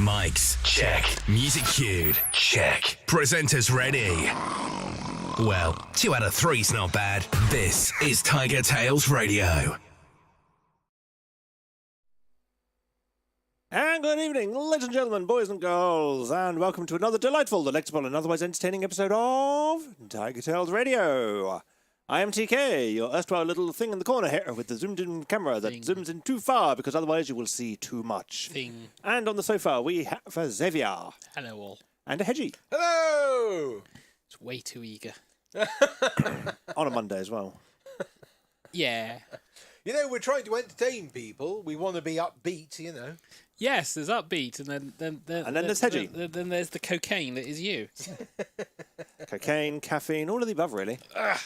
Mics, check. Music cued, check. Presenters ready. Well, 2 out of 3's not bad. This is TigerTails Radio. And good evening, ladies and gentlemen, boys and girls, and welcome to another delightful, delectable, and otherwise entertaining episode of TigerTails Radio. I am TK, your erstwhile little thing in the corner here with the zoomed-in camera that zooms in too far because otherwise you will see too much. And on the sofa we have Xavier. Hello all. And a Hedgie. Hello! It's way too eager. On a Monday as well. Yeah. You know, we're trying to entertain people. We want to be upbeat, you know. Yes, there's upbeat, and then there's Hedgie. Then there's the cocaine that is you. Cocaine, caffeine, all of the above, really. I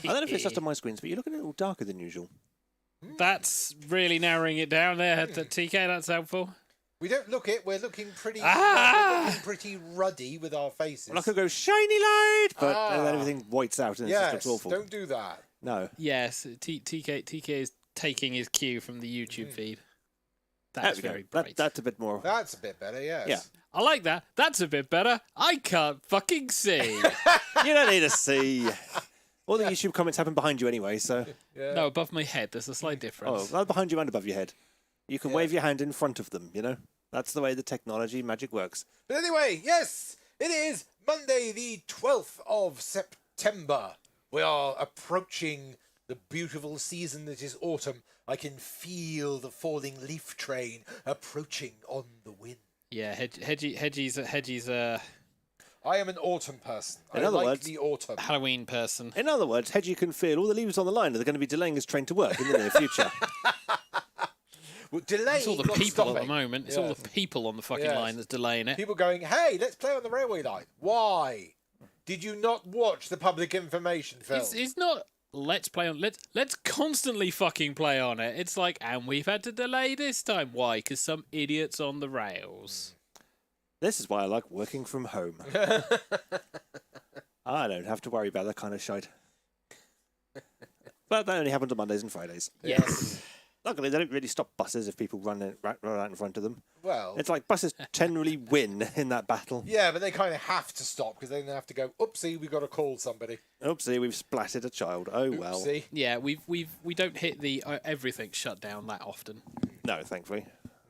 don't know if it's just on my screens, but you're looking a little darker than usual. That's really narrowing it down there, TK. That's helpful. We don't look it. We're looking pretty, we're looking pretty ruddy with our faces. Well, I could go shiny light, but then everything whites out and it just looks awful. Don't do that. No. Yes, TK is taking his cue from the YouTube feed. That's very bright. That's a bit more. That's a bit better, yes. Yeah. I like that. That's a bit better. I can't fucking see. You don't need to see. All the YouTube comments happen behind you anyway, so... Yeah. No, above my head. There's a slight difference. Oh, behind you and above your head. You can wave your hand in front of them, you know? That's the way the technology magic works. But anyway, yes, it is Monday the 12th of September. We are approaching the beautiful season that is autumn. I can feel the falling leaf train approaching on the wind. Yeah, Hedgie's I am an autumn person. In I other like words, the autumn. Halloween person. In other words, Hedgie can feel all the leaves on the line that are going to be delaying his train to work in the near future. Well, delaying, It's all the not people stopping. at the moment. It's all the people on the fucking line that's delaying it. People going, hey, let's play on the railway line. Why? Did you not watch the public information film? It's not let's play on let's constantly fucking play on it. It's like, and we've had to delay this time. Why? Because some idiot's on the rails. This is why I like working from home. I don't have to worry about that kind of shite. But that only happens on Mondays and Fridays. Yes. Luckily, they don't really stop buses if people run out in front of them. Well, it's like buses generally win in that battle. Yeah, but they kind of have to stop because then they have to go, oopsie, we've got to call somebody. Oopsie, we've splattered a child. Oh, Oopsie. well. Yeah, we don't hit the everything shut down that often. No, thankfully.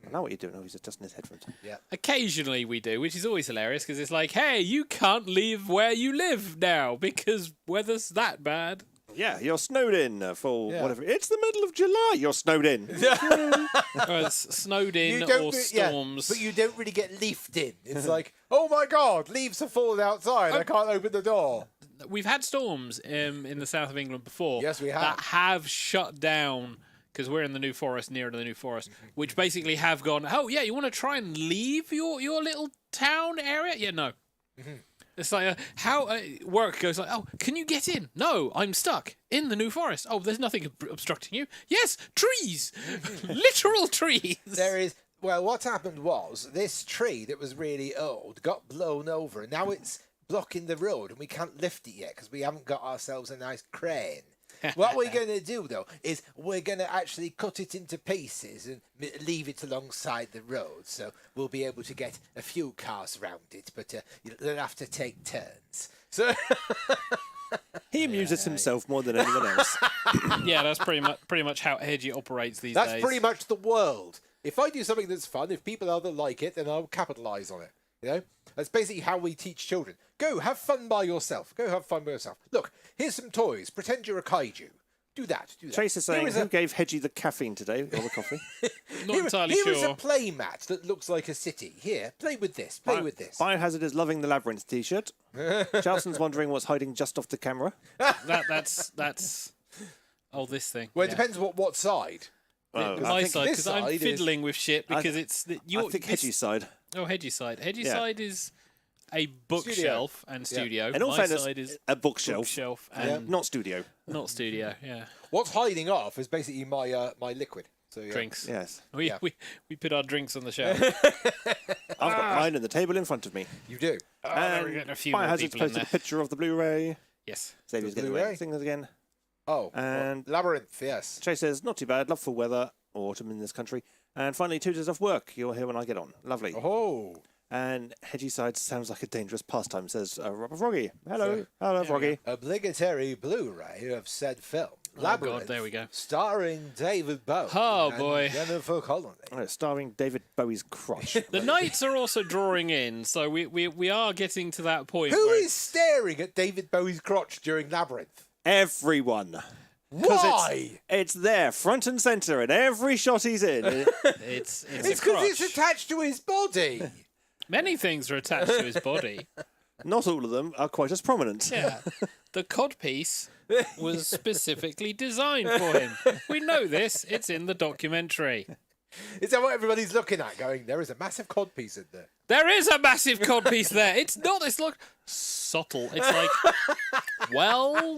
I know what you're doing. Oh, he's adjusting his headphones. Yeah. Occasionally we do, which is always hilarious because it's like, hey, you can't leave where you live now because weather's that bad. Yeah, you're snowed in for whatever. It's the middle of July. You're snowed in. It's snowed in or storms. Yeah, but you don't really get leafed in. It's like, oh my God, leaves have fallen outside. I can't open the door. We've had storms in the south of England before. Yes, we have. That have shut down because we're in the New Forest, near to the New Forest, which basically have gone, oh yeah, you want to try and leave your little town area? Yeah, no. It's like how work goes like, oh, can you get in? No, I'm stuck in the New Forest. Oh, there's nothing obstructing you. Yes, trees, literal trees. There is. Well, what happened was this tree that was really old got blown over, and now it's blocking the road, and we can't lift it yet because we haven't got ourselves a nice crane. What we're going to do, though, is we're going to actually cut it into pieces and leave it alongside the road, so we'll be able to get a few cars around it, but you'll have to take turns. So he amuses himself more than anyone else. Yeah, that's pretty much how Hedgie operates these days. That's pretty much the world. if I do something that's fun, if people other like it, then I'll capitalise on it. You know, that's basically how we teach children. Go have fun by yourself. Go have fun by yourself. Look, here's some toys. Pretend you're a kaiju. Do that. Do that. Trace is saying, who gave Hedgie the caffeine today, or the coffee? Not entirely here sure. is a play mat that looks like a city. Here, play with this. Play with this. Biohazard is loving the Labyrinth t-shirt. Charleston's wondering what's hiding just off the camera. That's this thing. Well, it depends what side. My side, because I'm fiddling with shit because I think Hedgie's side. Oh, Hedgie's side. Hedgie's side is a bookshelf and studio. And all My fairness, side is a bookshelf and not studio. not studio. Yeah, What's hiding off is basically my my liquid. So drinks. Yes. We put our drinks on the shelf. I've got mine on the table in front of me. You do. And we're getting a few more Biohazard's people in posted there. a picture of the Blu-ray. Yes. Xavier's getting Blu-ray? away things again. Oh, And Labyrinth. Yes. Trace says, not too bad. Love for weather. Autumn in this country. And finally, 2 days off work. You're here when I get on. Lovely. Oh. And Hedgie side sounds like a dangerous pastime, says Robert Froggy. Hello. Hello, Froggy. Obligatory Blu-ray of said film. Labyrinth. God, there we go. Starring David Bowie. Oh, and boy. Jennifer Connelly. Starring David Bowie's crotch. The nights are also drawing in, so we are getting to that point. Who where is staring at David Bowie's crotch during Labyrinth? Everyone. Why? It's there, front and centre, in every shot he's in. it's It's a because crotch. it's attached to his body. Many things are attached to his body. Not all of them are quite as prominent. Yeah. The codpiece was specifically designed for him. We know this. It's in the documentary. Is that what everybody's looking at? Going, there is a massive codpiece in there. There is a massive codpiece there. It's not this look subtle. It's like, well,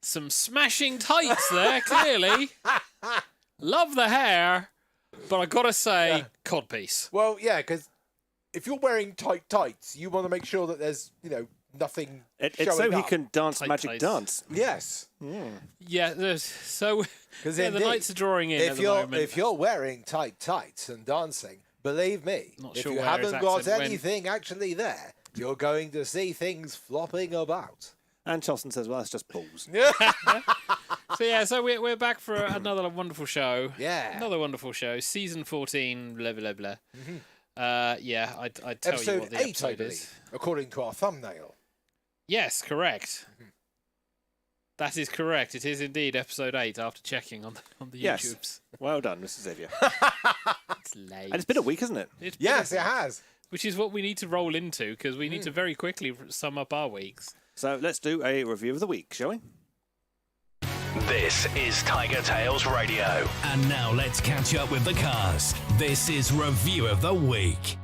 some smashing tights there, clearly. Love the hair, but I gotta say, codpiece. Well, yeah, because if you're wearing tight tights, you want to make sure that there's, nothing It's showing so he up. can dance Tight magic tights. dance. Yes. Yeah, so Because the nights are drawing in at the moment. If you're wearing tight tights and dancing, believe me, Not if sure you where his haven't got accent went. anything actually there, you're going to see things flopping about. And Charleston says, well, that's just balls. So we're back for another wonderful show. Yeah. Another wonderful show. Season 14, blah, blah, blah. I'd tell you Episode what the 8, I episode believe, is. according to our thumbnail. Yes, correct. That is correct. It is indeed episode 8 after checking on the Yes. YouTubes. Well done, Mr. Xavier. It's late. And it's been a week, hasn't it? It's been Yes, a- it has. Which is what we need to roll into because we need to very quickly sum up our weeks. So let's do a review of the week, shall we? This is TigerTails Radio. And now let's catch up with the cast. This is Review of the Week.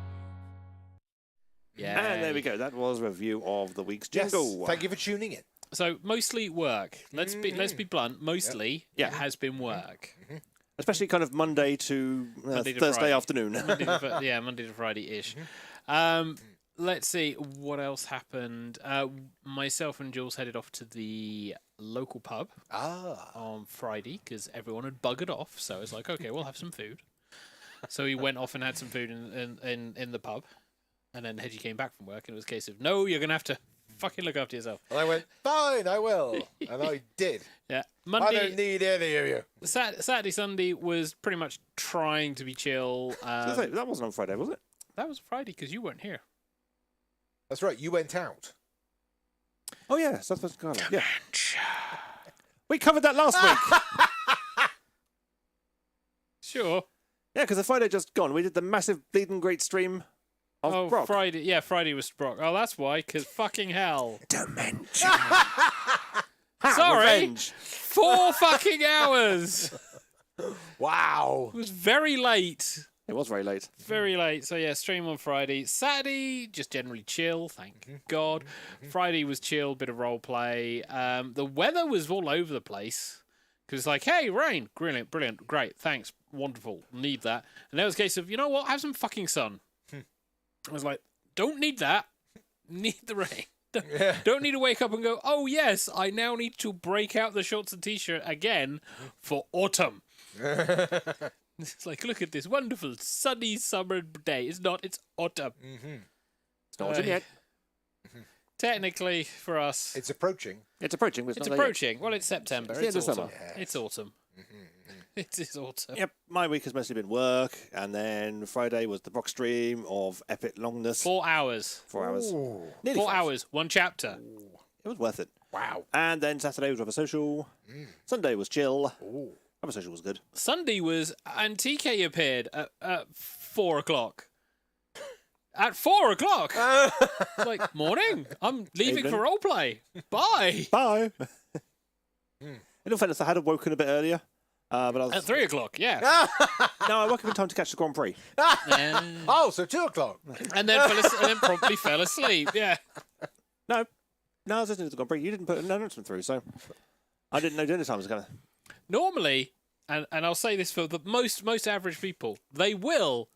Yeah. And there we go. That was review of the week's Yes. jingle. Thank you for tuning in. So mostly work. Let's be blunt. Mostly it has been work. Especially kind of Monday to, Monday to Thursday Friday. afternoon. Monday to Friday-ish. Let's see what else happened. Myself and Jules headed off to the local pub on Friday because everyone had buggered off. So it's like, okay, we'll have some food. So we went off and had some food in the pub, and then Hedgie came back from work, and it was a case of, no, you're gonna have to fucking look after yourself. And I went, fine, I will. And I did. Yeah, I don't Monday, need any of you. Saturday, Sunday was pretty much trying to be chill. That wasn't on Friday, was it? That was Friday because you weren't here. That's right, you went out. Oh, yeah. Southwest Carolina. Yeah. We covered that last week. Sure. Yeah, because the Friday just gone. We did the massive bleeding great stream of Brock. Friday. Yeah, Friday was Brock. Oh, that's why. Because fucking hell. Dementia. Sorry. Revenge. 4 fucking hours. Wow. It was very late. It was very late. Very late. So yeah, stream on Friday. Saturday, just generally chill, thank God. Friday was chill, bit of role play. The weather was all over the place. Because it's like, hey, rain. Brilliant, brilliant, great, thanks, wonderful, need that. And there was a case of, you know what, have some fucking sun. I was like, don't need that. Need the rain. Don't need to wake up and go, oh yes, I now need to break out the shorts and t-shirt again for autumn. It's like, look at this wonderful sunny summer day. It's not, it's autumn. It's not autumn yet. Technically, for us, It's approaching. It's approaching. But it's not there yet. approaching. Well, it's September. the It's end of autumn. summer. It's autumn. It is autumn. Yep, my week has mostly been work, and then Friday was the Brock stream of epic longness. 4 hours. 4 hours. Ooh. Nearly 4 5. hours. 1 chapter. It was worth it. Wow. And then Saturday was Rubber Social. Sunday was chill. Ooh. Rubber Social was good. Sunday was, and TK appeared at 4 o'clock. At 4 o'clock. It's like, morning. I'm leaving Evening. for roleplay. Bye. Bye. In all fairness, I had woken a bit earlier, but I was At 3 o'clock, yeah. no, I woke up in time to catch the Grand Prix. Oh, so 2 o'clock. And then and then promptly fell asleep. Yeah. No, I was listening to the Grand Prix. You didn't put an announcement through, so I didn't know dinner time was going to. Normally, and I'll say this for the most average people, they will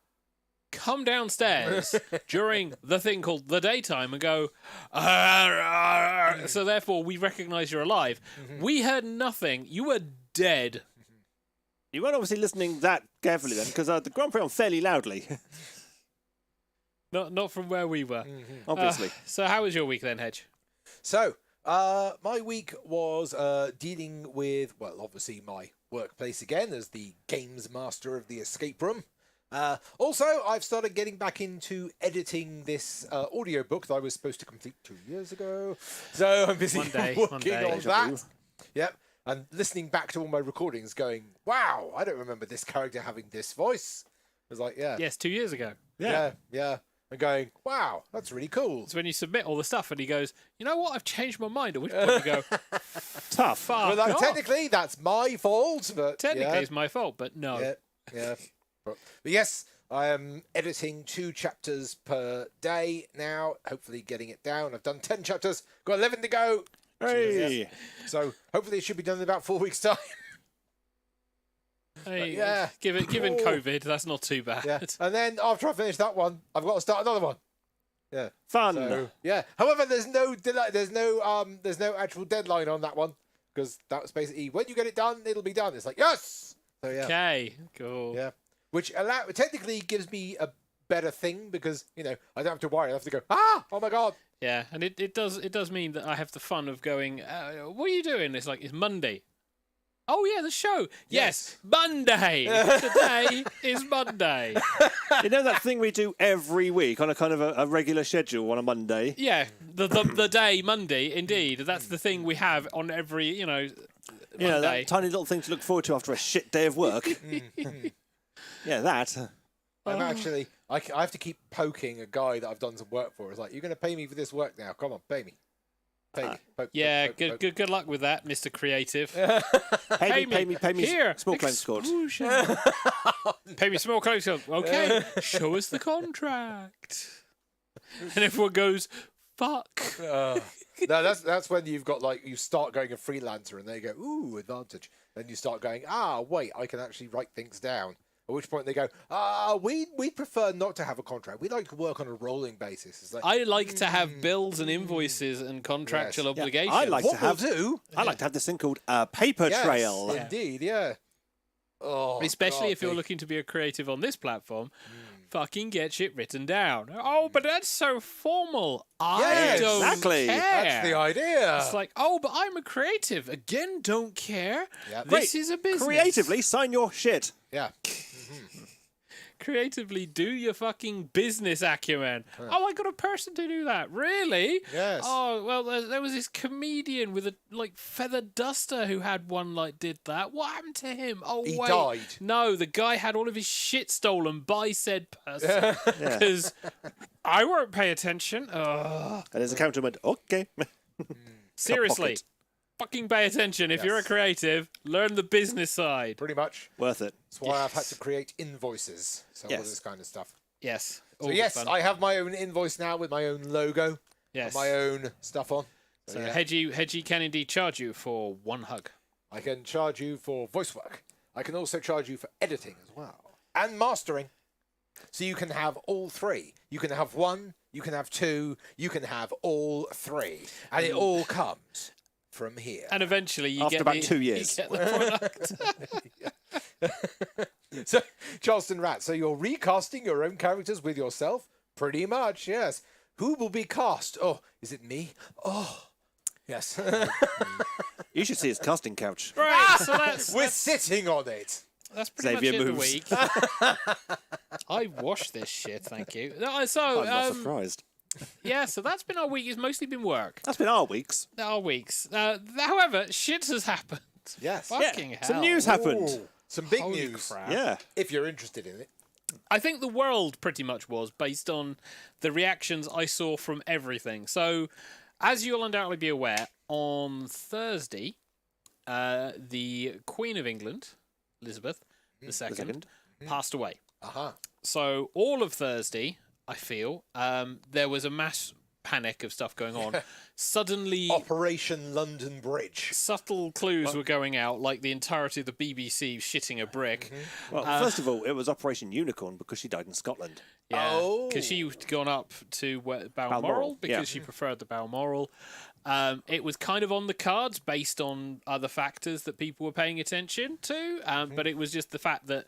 come downstairs during the thing called the daytime and go, so therefore we recognise you're alive. We heard nothing. You were dead. You weren't obviously listening that carefully then, because the Grand Prix on fairly loudly, Not from where we were. obviously. So how was your week then, Hedge? So, my week was dealing with, well, obviously my workplace again as the games master of the escape room. Also, I've started getting back into editing this audiobook that I was supposed to complete 2 years ago. So I'm busy One day. working on Deja that. vu. Yep. And listening back to all my recordings going, wow, I don't remember this character having this voice. I was like, yeah. Yes, 2 years ago. Yeah. And going, wow, that's really cool. It's when you submit all the stuff and he goes, you know what, I've changed my mind. At which point you go, Tough. fuck Well, off. technically, that's my fault. But Technically, yeah. it's my fault, but no. Yeah. But yes, I am editing 2 chapters per day now, hopefully getting it down. I've done 10 chapters, got 11 to go. Hey. So hopefully it should be done in about 4 weeks' time. Hey, yeah. given Oh. COVID, that's not too bad. Yeah. And then after I finish that one, I've got to start another one. Yeah. Fun. So, yeah. However, there's no actual deadline on that one because that's basically when you get it done, it'll be done. It's like yes. So yeah. Okay, cool. Yeah. Which technically gives me a better thing because I don't have to worry. I have to go oh my god. Yeah, and it does mean that I have the fun of going, what are you doing? It's like, it's Monday. Oh, yeah, the show. Yes, Monday. Today is Monday. You know that thing we do every week on a kind of a regular schedule on a Monday? Yeah, the day Monday, indeed. That's the thing we have on every, You know, Monday. that tiny little thing to look forward to after a shit day of work. Yeah, that. I'm actually I have to keep poking a guy that I've done some work for. It's like, you're going to pay me for this work now. Come on, pay me. Pay me. Poke, Yeah, poke, poke. good luck with that, Mr. Creative. Pay me. Here, Small claims court. exclusion. Pay me small claims court. Okay, show us the contract. And everyone goes, fuck. No, that's when you've got you start going a freelancer and they go, ooh, advantage. Then you start going, wait, I can actually write things down. At which point they go, we prefer not to have a contract. We like to work on a rolling basis. It's like, I like to have bills and invoices and contractual Yes. Yeah, obligations. I like what to have. we'll do. I like to have this thing called a paper Yes, trail. indeed, yeah. Oh, Especially God, if you're they- looking to be a creative on this platform, fucking get shit written down. Oh, but that's so formal. I Yes, don't exactly. care. That's the idea. It's like, oh, but I'm a creative. Again, don't care. Yep. This Great. is a business. Creatively, sign your shit. Yeah. Creatively do your fucking business acumen. Oh, I got a person to do that. Really? Yes. Oh, well, there was this comedian with a feather duster who had one did that. What happened to him? Oh, He wait. died. No, the guy had all of his shit stolen by said person because I won't pay attention. Ugh. And his accountant went, okay. Seriously. Pocket. Fucking pay attention. If you're a Yes. creative, learn the business side. Pretty much. Worth it. That's why I've had to create invoices. So all Yes. this kind of stuff. Yes. So yes, I have my own invoice now with my own logo. Yes. And my own stuff on. So yeah. Hedgie can indeed charge you for one hug. I can charge you for voice work. I can also charge you for editing as well. And mastering. So you can have all 3. You can have 1, you can have 2, you can have all 3. And it all comes from here. And eventually you After get about the, 2 years. You get the product. So, Charleston Rat, so you're recasting your own characters with yourself? Pretty much, yes. Who will be cast? Oh, is it me? Oh, yes. You should see his casting couch. Right, so that's We're sitting on it. That's pretty Xavier much it moves. the week. I washed this shit, thank you. So, I'm not surprised. yeah, so that's been our week. It's mostly been work. That's been our weeks. Our weeks. However, shit has happened. Yes. Fucking hell. Some news happened. Ooh, some big Holy news. crap. Yeah. If you're interested in it. I think the world pretty much was based on the reactions I saw from everything. So, as you'll undoubtedly be aware, on Thursday, the Queen of England, Elizabeth II, second. passed away. Uh-huh. So all of Thursday, I feel, there was a mass panic of stuff going on. Suddenly, Operation London Bridge. subtle clues were going out, like the entirety of the BBC shitting a brick. Well, first of all, it was Operation Unicorn because she died in Scotland. Yeah, Oh. because she'd gone up to Balmoral Balmoral, because yeah. she preferred the Balmoral. It was kind of on the cards based on other factors that people were paying attention to, but it was just the fact that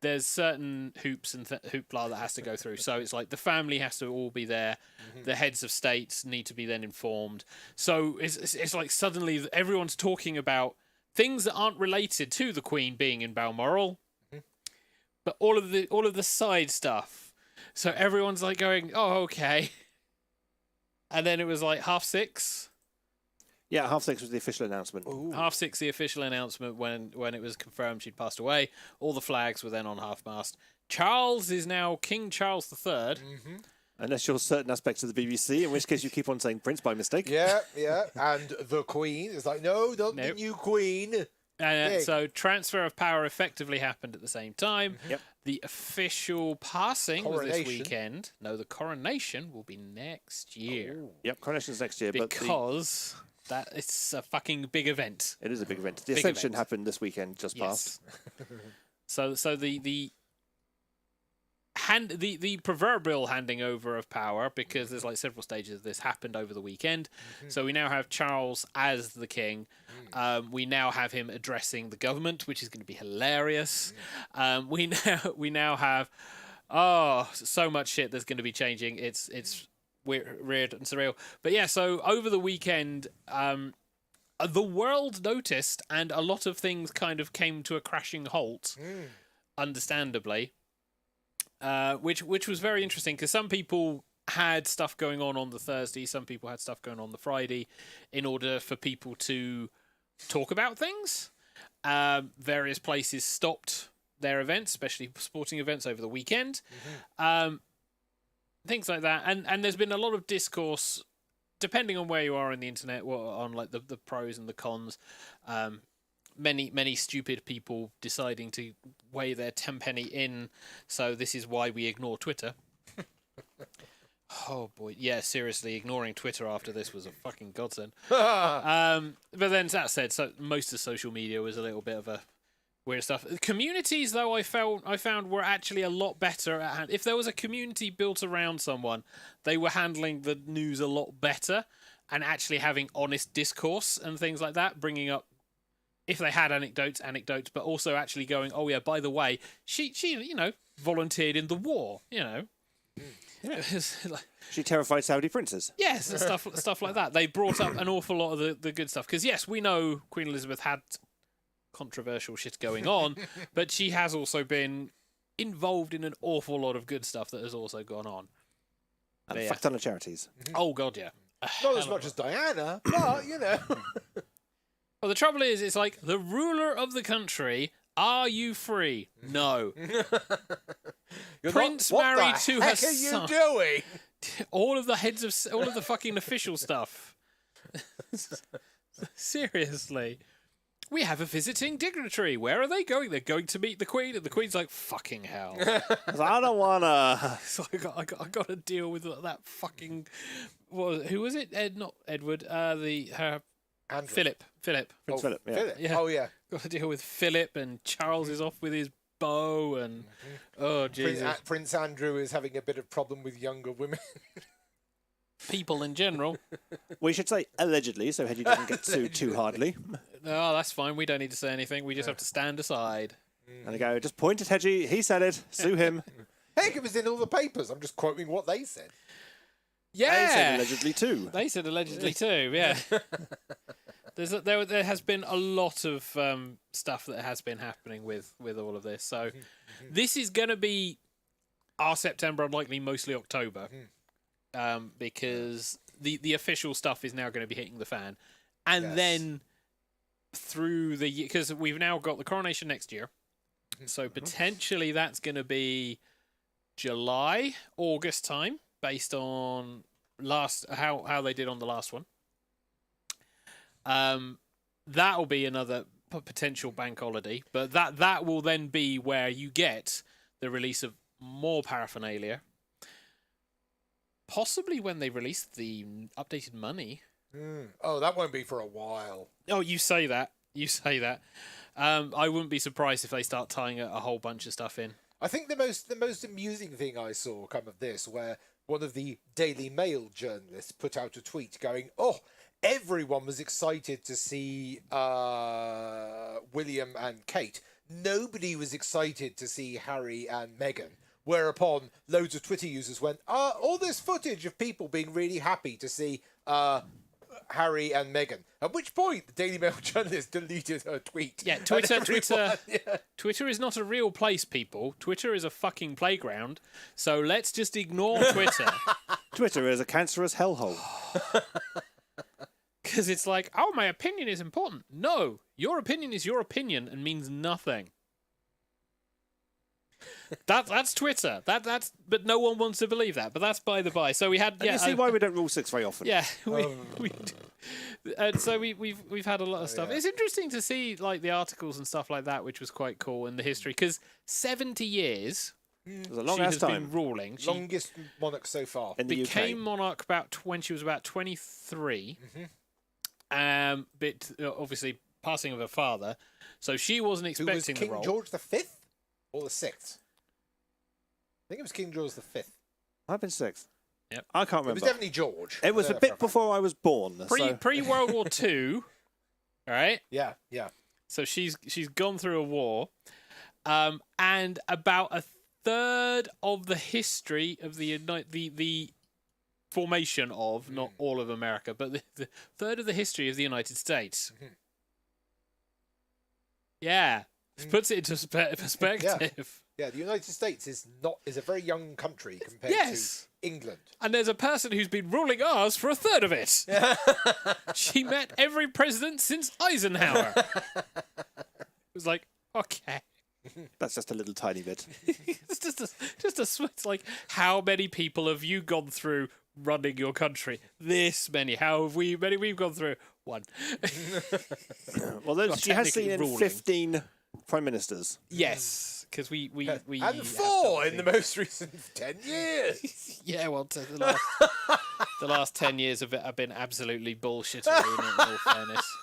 there's certain hoops and hoopla that has to go through. So it's like the family has to all be there. The heads of states need to be then informed. So it's like suddenly everyone's talking about things that aren't related to the Queen being in Balmoral, but all of the side stuff. So everyone's like going, "Oh, okay," and then it was like 6:30. Yeah, 6:30 was the official announcement. Ooh. 6:30, the official announcement when it was confirmed she'd passed away. All the flags were then on half-mast. Charles is now King Charles III. Unless you're certain aspects of the BBC, in which case you keep on saying Prince by mistake. Yeah, yeah. And the Queen is like, no, not the Nope. new Queen. And so transfer of power effectively happened at the same time. Yep. The official passing was this Coronation. weekend. No, the coronation will be next year. Yep, coronation's next year, but Because that it's a fucking big event. it is a big event. The Big Ascension event. happened this weekend, just Yes. passed. So the proverbial handing over of power, because there's like several stages of this, happened over the weekend. So we now have Charles as the king. We now have him addressing the government, which is going to be hilarious. We now have so much shit that's going to be changing. It's weird and surreal. But yeah, so over the weekend, the world noticed, and a lot of things kind of came to a crashing halt, understandably. Which was very interesting because some people had stuff going on the Thursday, some people had stuff going on the Friday, in order for people to talk about things. Various places stopped their events, especially sporting events over the weekend. Things like that, and there's been a lot of discourse, depending on where you are on the internet, on like the pros and the cons. Many stupid people deciding to weigh their tenpenny in, so this is why we ignore Twitter. Oh boy, yeah, seriously, ignoring Twitter after this was a fucking godsend. But then that said, so most of social media was a little bit of a weird stuff. Communities, though, I found were actually a lot better at if there was a community built around someone, they were handling the news a lot better and actually having honest discourse and things like that, bringing up, if they had anecdotes, but also actually going, oh yeah, by the way, she volunteered in the war, Yeah. like, She terrified Saudi princes. yes, and stuff like that. They brought up an awful lot of the good stuff because yes, we know Queen Elizabeth had controversial shit going on, but she has also been involved in an awful lot of good stuff that has also gone on. And But a yeah. fuck ton of charities. Oh god, yeah. Not as much as Diana, but, you know. Well, the trouble is, it's like the ruler of the country. Are you free? No. Prince married to her What the heck son. are you doing? All of the fucking official stuff. Seriously. We have a visiting dignitary. Where are they going? They're going to meet the Queen, and the Queen's like, fucking hell. I don't wanna. So I got to deal with that fucking. Who was it? Not Edward. Her Andrew. Philip. Prince Philip. Yeah. Philip. Yeah. Oh, yeah. Got to deal with Philip, and Charles is off with his bow, and oh Jesus, Prince Andrew is having a bit of problem with younger women. people in general. We should say allegedly, so Hedgie doesn't get sued too hardly. Oh, that's fine. We don't need to say anything. We just have to stand aside. And I go, just point at Hedgie. He said it. Sue him. Heck, it was in all the papers. I'm just quoting what they said. Yeah. They said allegedly too. They said allegedly too, yeah. There has been a lot of stuff that has been happening with all of this. So this is going to be our September, unlikely mostly October, because the official stuff is now going to be hitting the fan. And then through the year, because we've now got the coronation next year, so potentially that's going to be July, August time, based on how they did on the last one. That'll be another potential bank holiday, but that will then be where you get the release of more paraphernalia. Possibly when they release the updated money. Oh, that won't be for a while. Oh, you say that. I wouldn't be surprised if they start tying a whole bunch of stuff in. I think the most amusing thing I saw come of this, where one of the Daily Mail journalists put out a tweet going, "Oh, everyone was excited to see William and Kate. Nobody was excited to see Harry and Meghan." Whereupon loads of Twitter users went, all this footage of people being really happy to see Harry and Meghan. At which point, the Daily Mail journalist deleted her tweet. Yeah, Twitter is not a real place, people. Twitter is a fucking playground. So let's just ignore Twitter. Twitter is a cancerous hellhole. Because it's like, oh, my opinion is important. No, your opinion is your opinion and means nothing. That's Twitter. But no one wants to believe that. But that's by the by. So we had. You see why we don't rule 6 very often. Yeah, and so we've had a lot of stuff. Yeah. It's interesting to see like the articles and stuff like that, which was quite cool in the history, because 70 years. It was a long ass time. Been ruling. Longest monarch so far. In the became UK. monarch when she was about 23. But obviously passing of her father, so she wasn't expecting the role. King George V or the 6th? I think it was King George V. I've been 6th. Yep. I can't remember. It was definitely George. It was a bit before I was born. Pre World War II. All right. Yeah. So she's gone through a war, and about a third of the history of the formation of not all of America, but the third of the history of the United States. Yeah, puts it into perspective. Yeah, the United States is a very young country compared to England. And there's a person who's been ruling ours for a third of it. She met every president since Eisenhower. It was like, okay. That's just a little tiny bit. It's like, how many people have you gone through running your country? This many. How have we've gone through? One. Well, she has seen in 15 prime ministers. Yes. Because we and 4 in the most recent 10 years. Yeah, well, the last 10 years have been absolutely bullshittery in all fairness.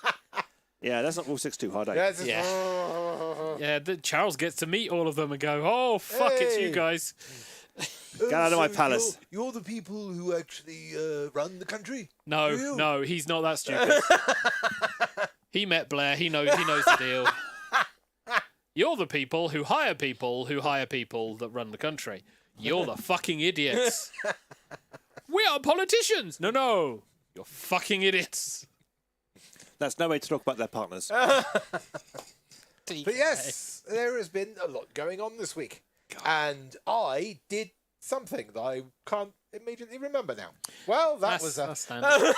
Yeah, that's not rule 6 too hard. Yeah. Charles gets to meet all of them and go, oh fuck, it's you guys. Get out of my palace. You're the people who actually run the country. No, he's not that stupid. He met Blair. He knows the deal. You're the people who hire people that run the country. You're the fucking idiots. We are politicians. No. You're fucking idiots. That's no way to talk about their partners. But yes, there has been a lot going on this week. God. And I did something that I can't immediately remember now. Well, that's standard.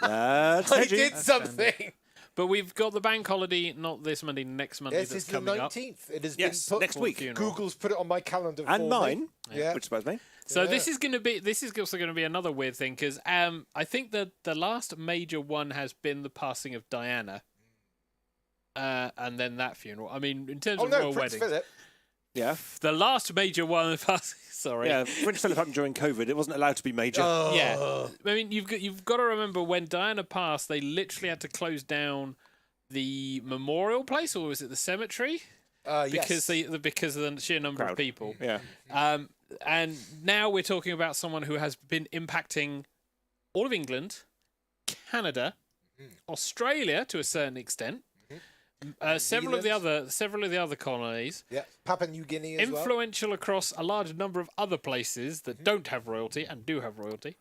I did something. But we've got the bank holiday, not this Monday, next Monday. Yes, it's the 19th. It has been put next week. Google's put it on my calendar for and mine, me. Yeah. which surprised me. So this is also going to be another weird thing, because I think that the last major one has been the passing of Diana, and then that funeral. I mean, in terms of royal Prince weddings, Philip. Yeah. The last major one. Sorry. Yeah, Prince Philip happened during COVID. It wasn't allowed to be major. Yeah. I mean, you've got to remember when Diana passed, they literally had to close down the memorial place, or was it the cemetery? Because because of the sheer number of people. Yeah. And now we're talking about someone who has been impacting all of England, Canada, Australia to a certain extent. Several of the other colonies. Yeah, Papua New Guinea as well. Influential across a large number of other places that don't have royalty and do have royalty.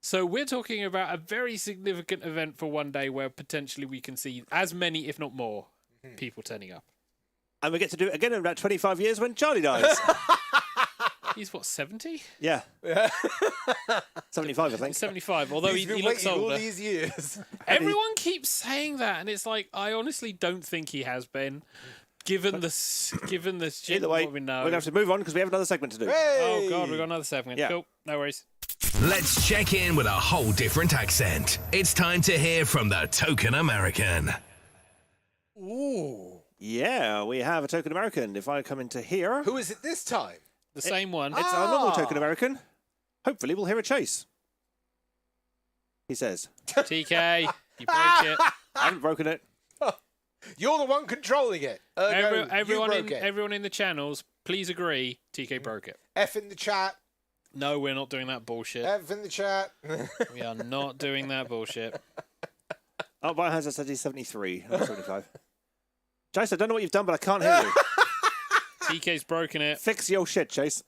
So we're talking about a very significant event for one day where potentially we can see as many, if not more, people turning up. And we get to do it again in about 25 years when Charlie dies. He's what, 70? Yeah. 75, I think. 75, although He's been he looks waiting older. all these years. Everyone keeps saying that, and it's like, I honestly don't think he has been, given the shit Either way, what we know. we're going to have to move on because we have another segment to do. Oh, God, we've got another segment. Yeah. Cool, no worries. Let's check in with a whole different accent. It's time to hear from the Token American. Ooh. Yeah, we have a token American. If I come into here, Who is it this time? The same one. it's our normal token American. Hopefully, we'll hear a chase. He says, TK, you broke it. I haven't broken it. You're the one controlling it. Everyone in the channels, please agree, TK broke it. F in the chat. No, we're not doing that bullshit. F in the chat. We are not doing that bullshit. Oh, Biohazard said he's 73, not 75. Chase, I don't know what you've done, but I can't hear you. TK's broken it. Fix your shit, Chase.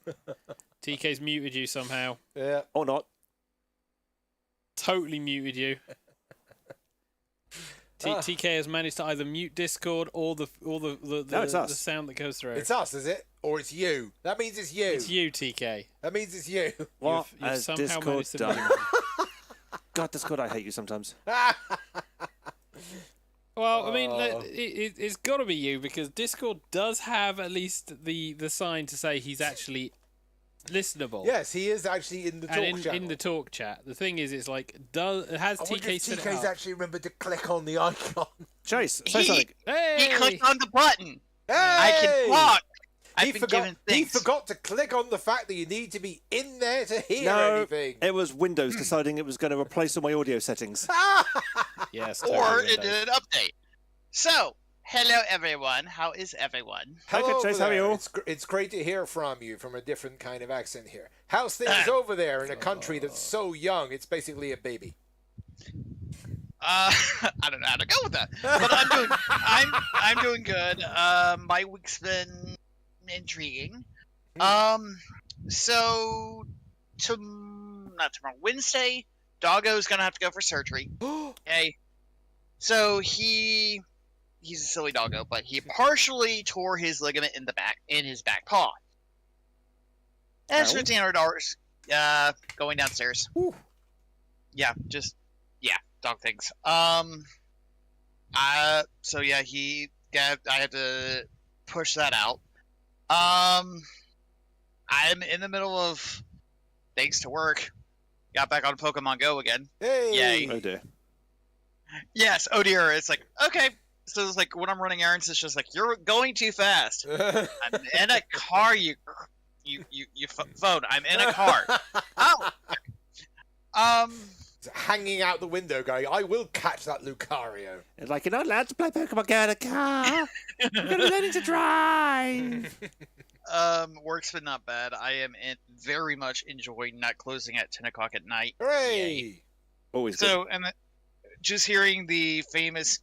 TK's muted you somehow. Yeah. Or not. Totally muted you. TK has managed to either mute Discord or the No, it's us. the sound that goes through. It's us, is it? Or it's you? That means it's you. It's you, TK. That means it's you. What You've has somehow Discord managed to done? mute. God, Discord, I hate you sometimes. Well, I mean, it's got to be you because Discord does have at least the sign to say he's actually listenable. Yes, he is actually in the talk And channel. in the talk chat. The thing is, it's like, has I wonder TK if set it TK's up? actually remembered to click on the icon. Chase, say something. Hey! He clicked on the button. Hey! I can talk. I've been forgot, given he things. forgot to click on the fact that you need to be in there to hear No, anything. it was Windows deciding it was going to replace all my audio settings. Yes, Or totally it Windows. did an update. So, hello everyone. How is everyone? Hi, Hello Chase, over how are there. you? It's great to hear from you from a different kind of accent here. How's things over there in a country that's so young it's basically a baby? I don't know how to go with that, but I'm doing good. My week's been intriguing. So not tomorrow, Wednesday, Doggo's gonna have to go for surgery. Okay. So he's a silly doggo, but he partially tore his ligament in his back paw. And it's Ow. $1,500 going downstairs. Whew. Yeah, dog things. So yeah, I had to push that out. I'm in the middle of things to work. Got back on Pokemon Go again. Hey! Yay. Oh dear. Yes, oh dear. It's like, okay. So it's like when I'm running errands, it's just like, you're going too fast. I'm in a car, you phone. I'm in a car. Oh. Hanging out the window going, I will catch that Lucario. It's like, you're not allowed to play Pokemon Go in a car. You're going to be learning to drive. Work's been not bad. I am very much enjoying not closing at 10 o'clock at night. Hooray! Always good. So, and just hearing the famous,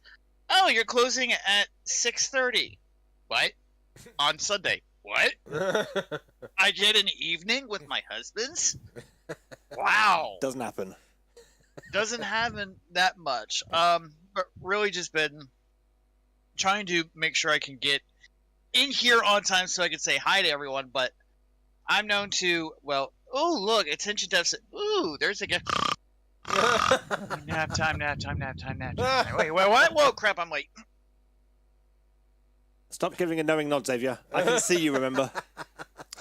oh, you're closing at 6:30. What? On Sunday. What? I get an evening with my husband's? Wow. Doesn't happen. Doesn't happen that much. But really just been trying to make sure I can get in here on time so I can say hi to everyone, but I'm known to, well, oh, look, attention deficit. Ooh, there's a guy. Nap time. Wait, what? Whoa, crap, I'm late. Stop giving a knowing nod, Xavier. I can see you, remember.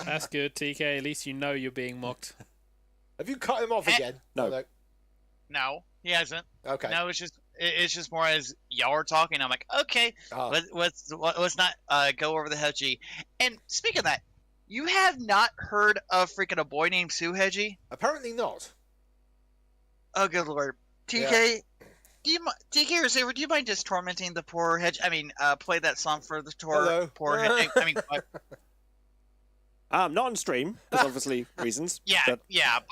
That's good, TK. At least you know you're being mocked. Have you cut him off again? No. No, he hasn't. Okay. No, it's just more as y'all are talking. I'm like, okay, Oh. let's not go over the Hedgie. And speaking of that, you have not heard of freaking a boy named Sue Hedgie? Apparently not. Oh, good lord. TK, TK or Xavier, do you mind just tormenting the poor Hedge? I mean, play that song for the Hello. poor Hedge. I mean, Not on stream, because obviously reasons. yeah, But,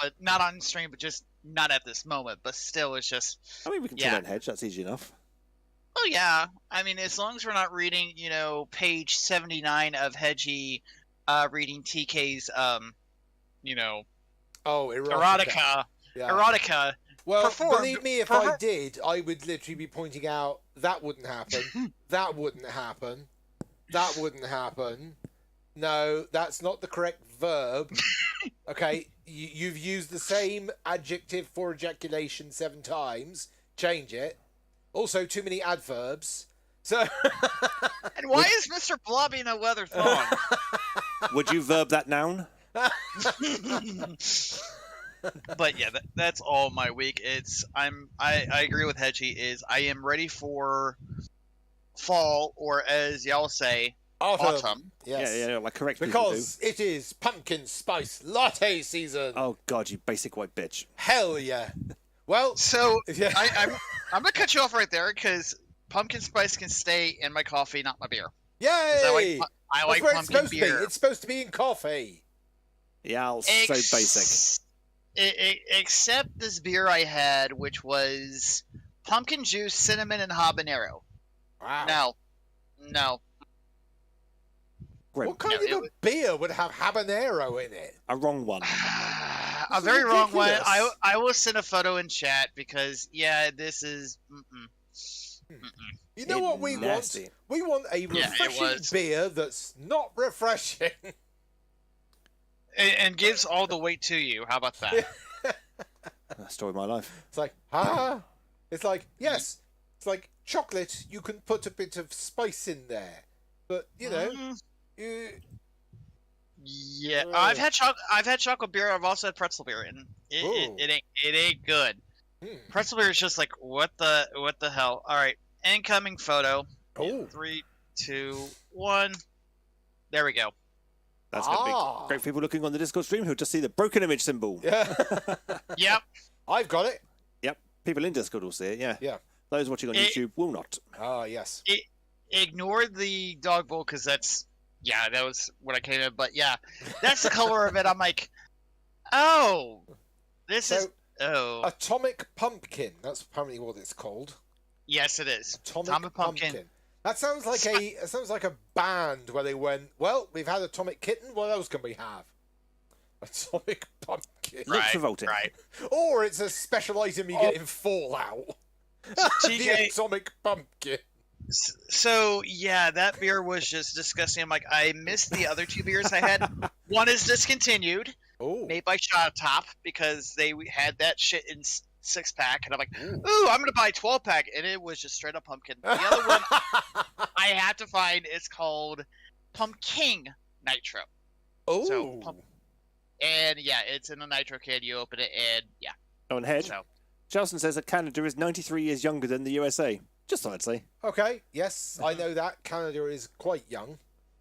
but not on stream, but just not at this moment. But still, it's just, I mean, we can Yeah. turn on Hedge. That's easy enough. oh yeah. I mean, as long as we're not reading, page 79 of Hedgie, reading TK's, Oh, erotica. erotica. erotica. Well, performed- believe me, if I did, I would literally be pointing out that wouldn't happen. That wouldn't happen. That wouldn't happen. No, that's not the correct verb. Okay, you've used the same adjective for ejaculation 7 times. Change it. Also, too many adverbs. So. And why is Mr. Blobby in a leather thong? Would you verb that noun? But yeah, that's all my week. I agree with Hedgie. I am ready for fall, or as y'all say, autumn. Yes. Yeah, like correct people do. Because it is pumpkin spice latte season. Oh God, you basic white bitch. Hell yeah. Well, So yeah. I'm gonna cut you off right there because pumpkin spice can stay in my coffee, not my beer. 'Cause Yay! I That's like where it's pumpkin supposed to beer. be. It's supposed to be in coffee. Yeah, so basic. Except this beer I had, which was pumpkin juice, cinnamon, and habanero. Wow. No. Great. What kind No, of a beer would have habanero in it? A wrong one. A very wrong one. ridiculous. I will send a photo in chat because this is. You know what we Nasty. want? We want a it refreshing was. beer that's not refreshing. And gives all the weight to you. How about that? Story of my life. It's like, It's like, yes. It's like chocolate. You can put a bit of spice in there. But, you know, Yeah, I've had chocolate beer. I've also had pretzel beer, and it ain't good. Pretzel beer is just like what the hell. All right, incoming photo. Oh. 3, 2, 1. There we go. That's going to be great for people looking on the Discord stream who'll just see the broken image symbol. Yeah. Yep. I've got it. Yep. People in Discord will see it, yeah. Yeah. Those watching on YouTube will not. Ah, yes. Ignore the dog bowl because that was what I came in. But yeah, that's the color of it. I'm like, oh, Atomic Pumpkin. That's apparently what it's called. Yes, it is. Atomic Pumpkin. That sounds like a band where they went, well, we've had Atomic Kitten, what else can we have? Atomic Pumpkin. Looks revolting. Right. Or it's a special item you get in Fallout. The TK, Atomic Pumpkin. so yeah, that beer was just disgusting. I'm like, I missed the other 2 beers I had. One is discontinued, Oh. made by Shot Top, because they had that shit in 6-pack, and I'm like, ooh, I'm gonna buy 12-pack, and it was just straight up pumpkin. The other one I had to find is called Pumpkin Nitro. Oh. So, and yeah, it's in a nitro can. You open it, and yeah. On head. So Charleston says that Canada is 93 years younger than the USA. Just thought I'd say. Okay, yes, I know that. Canada is quite young.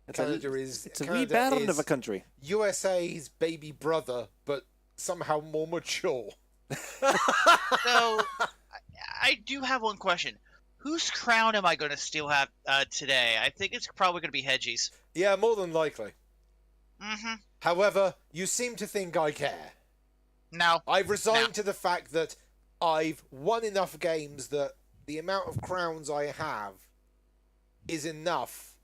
It's a Canada wee barren is of a country. USA's baby brother, but somehow more mature. So I do have one question. Whose crown am I going to still have today? I think it's probably going to be Hedgie's. Yeah, more than likely. Mm-hmm. However, you seem to think I care. No. I've resigned to the fact that I've won enough games that the amount of crowns I have is enough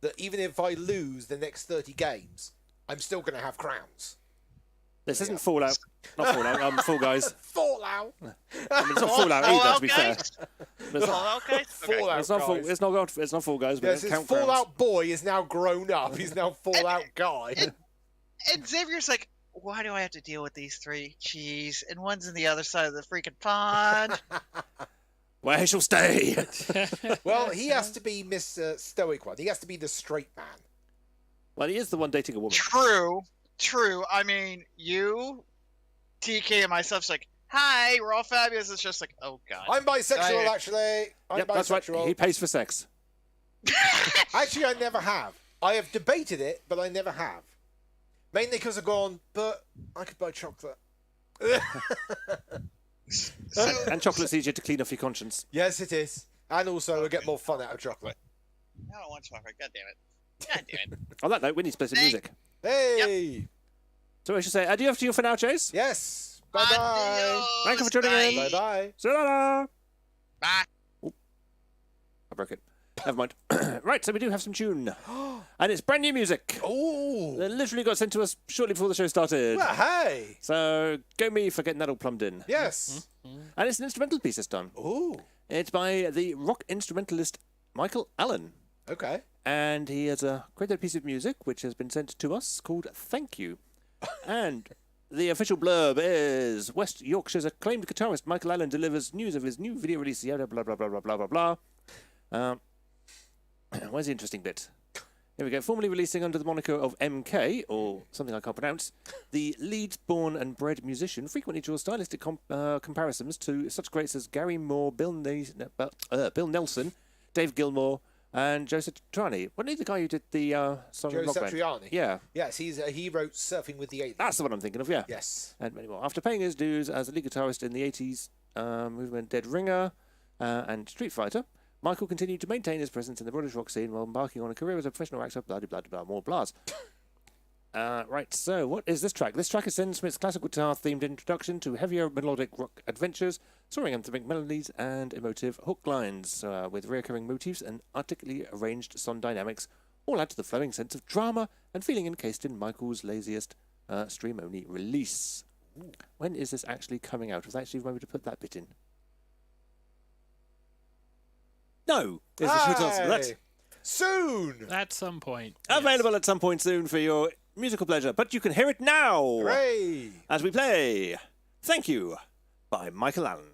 that even if I lose the next 30 games, I'm still going to have crowns. This isn't Fallout. Not Fallout, Fall Guys. Fallout! I mean, it's not Fallout either, to be fair. Guys? But it's not, Okay. Fallout it's not, guys. it's not Fall Guys, but Yes, it his count crowns. Fallout boy is now grown up. He's now Fallout guy. And Xavier's like, why do I have to deal with these 3? Jeez. And one's in the other side of the freaking pond. Where he shall stay. Well, he has to be Mr. Stoic one. He has to be the straight man. Well, he is the one dating a woman. True. I mean, you, TK, and myself's like, hi, we're all fabulous. It's just like, oh, God. I'm bisexual, actually. I'm Yep, that's right. bisexual. He pays for sex. Actually, I never have. I have debated it, but I never have. Mainly because I've gone, but I could buy chocolate. And chocolate's easier to clean off your conscience. Yes, it is. And also, I get more fun out of chocolate. I don't want chocolate. God damn it. On that note, we need to play some music. Hey! So I should say adieu to you for now, Chase. Yes! Bye-bye! Thank you for tuning in. Bye-bye! See you later. Bye. I broke it. Never mind. Right, so we do have some tune. And it's brand new music. Oh. It literally got sent to us shortly before the show started. Well, hey. So, go me for getting that all plumbed in. Yes. And it's an instrumental piece this time. Oh. It's by the rock instrumentalist Michael Allen. Okay. And he has a created piece of music which has been sent to us called Thank You. And the official blurb is West Yorkshire's acclaimed guitarist Michael Allen delivers news of his new video release, blah, blah, blah, blah, blah, blah, blah, blah. Where's the interesting bit? Here we go. Formerly releasing under the moniker of MK, or something I can't pronounce, the Leeds-born and bred musician frequently draws stylistic comparisons to such greats as Gary Moore, Bill Nelson, Dave Gilmour, and Joe Satriani. Wasn't he the guy who did the song Joe Rock Band? Satriani? Yeah. Yes, he wrote Surfing with the Aliens. That's the one I'm thinking of, yeah. Yes. And many more. After paying his dues as a lead guitarist in the 80s movement Dead Ringer and Street Fighter, Michael continued to maintain his presence in the British rock scene while embarking on a career as a professional actor, blah, blah, blah, blah, more blahs. Right, so what is this track? This track is Sam Smith's classical guitar-themed introduction to heavier melodic rock adventures, soaring anthemic melodies and emotive hook lines with recurring motifs and articulately arranged song dynamics, all add to the flowing sense of drama and feeling encased in Michael's laziest stream-only release. Ooh. When is this actually coming out? Was I actually remember to put that bit in? No! Is the short answer to that. Soon! At some point. Available at some point soon for your musical pleasure, but you can hear it now! Hooray! As we play Thank You by Michael Allen.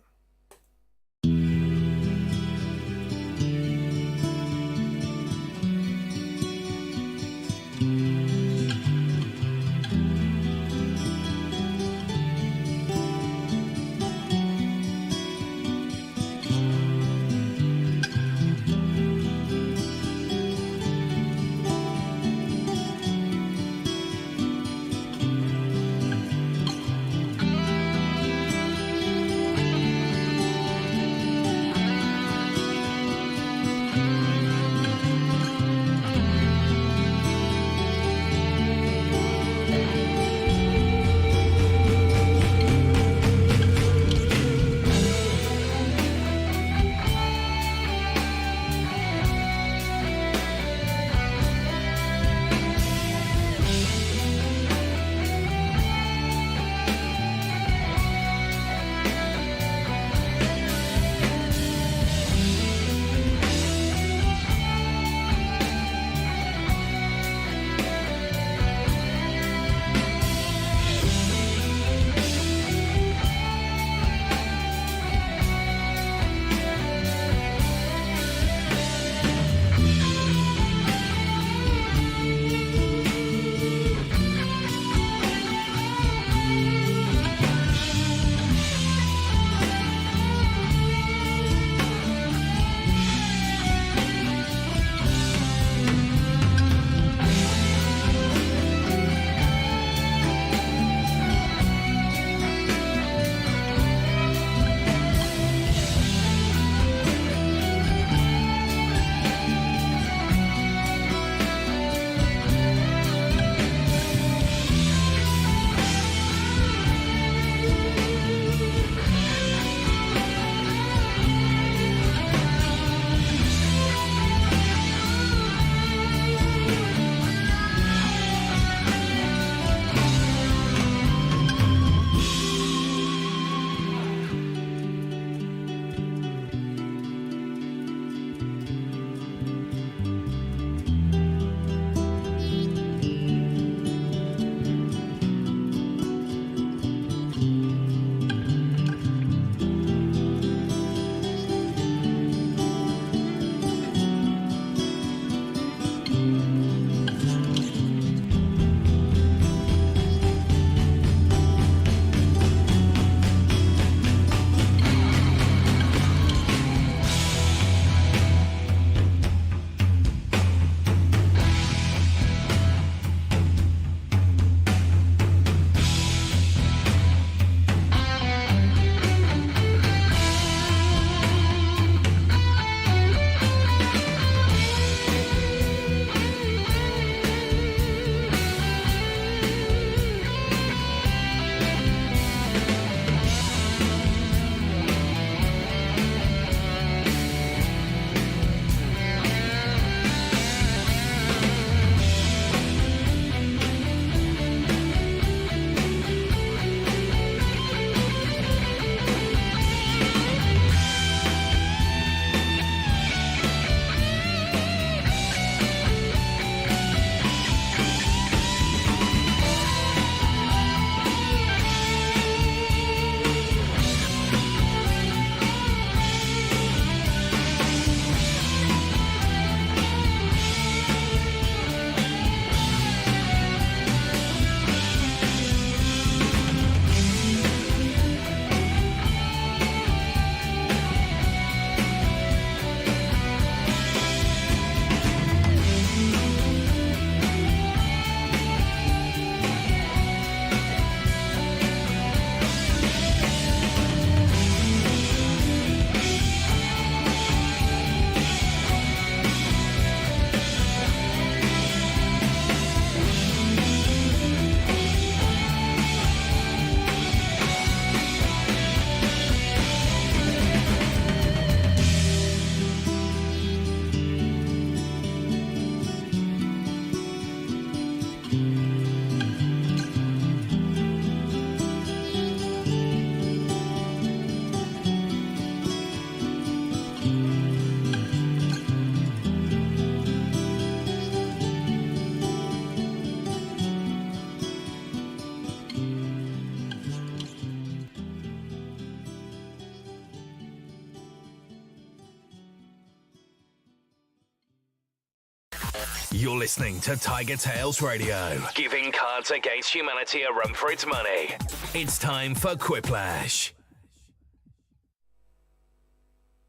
You're listening to TigerTails Radio, giving Cards Against Humanity a run for its money. It's time for Quiplash.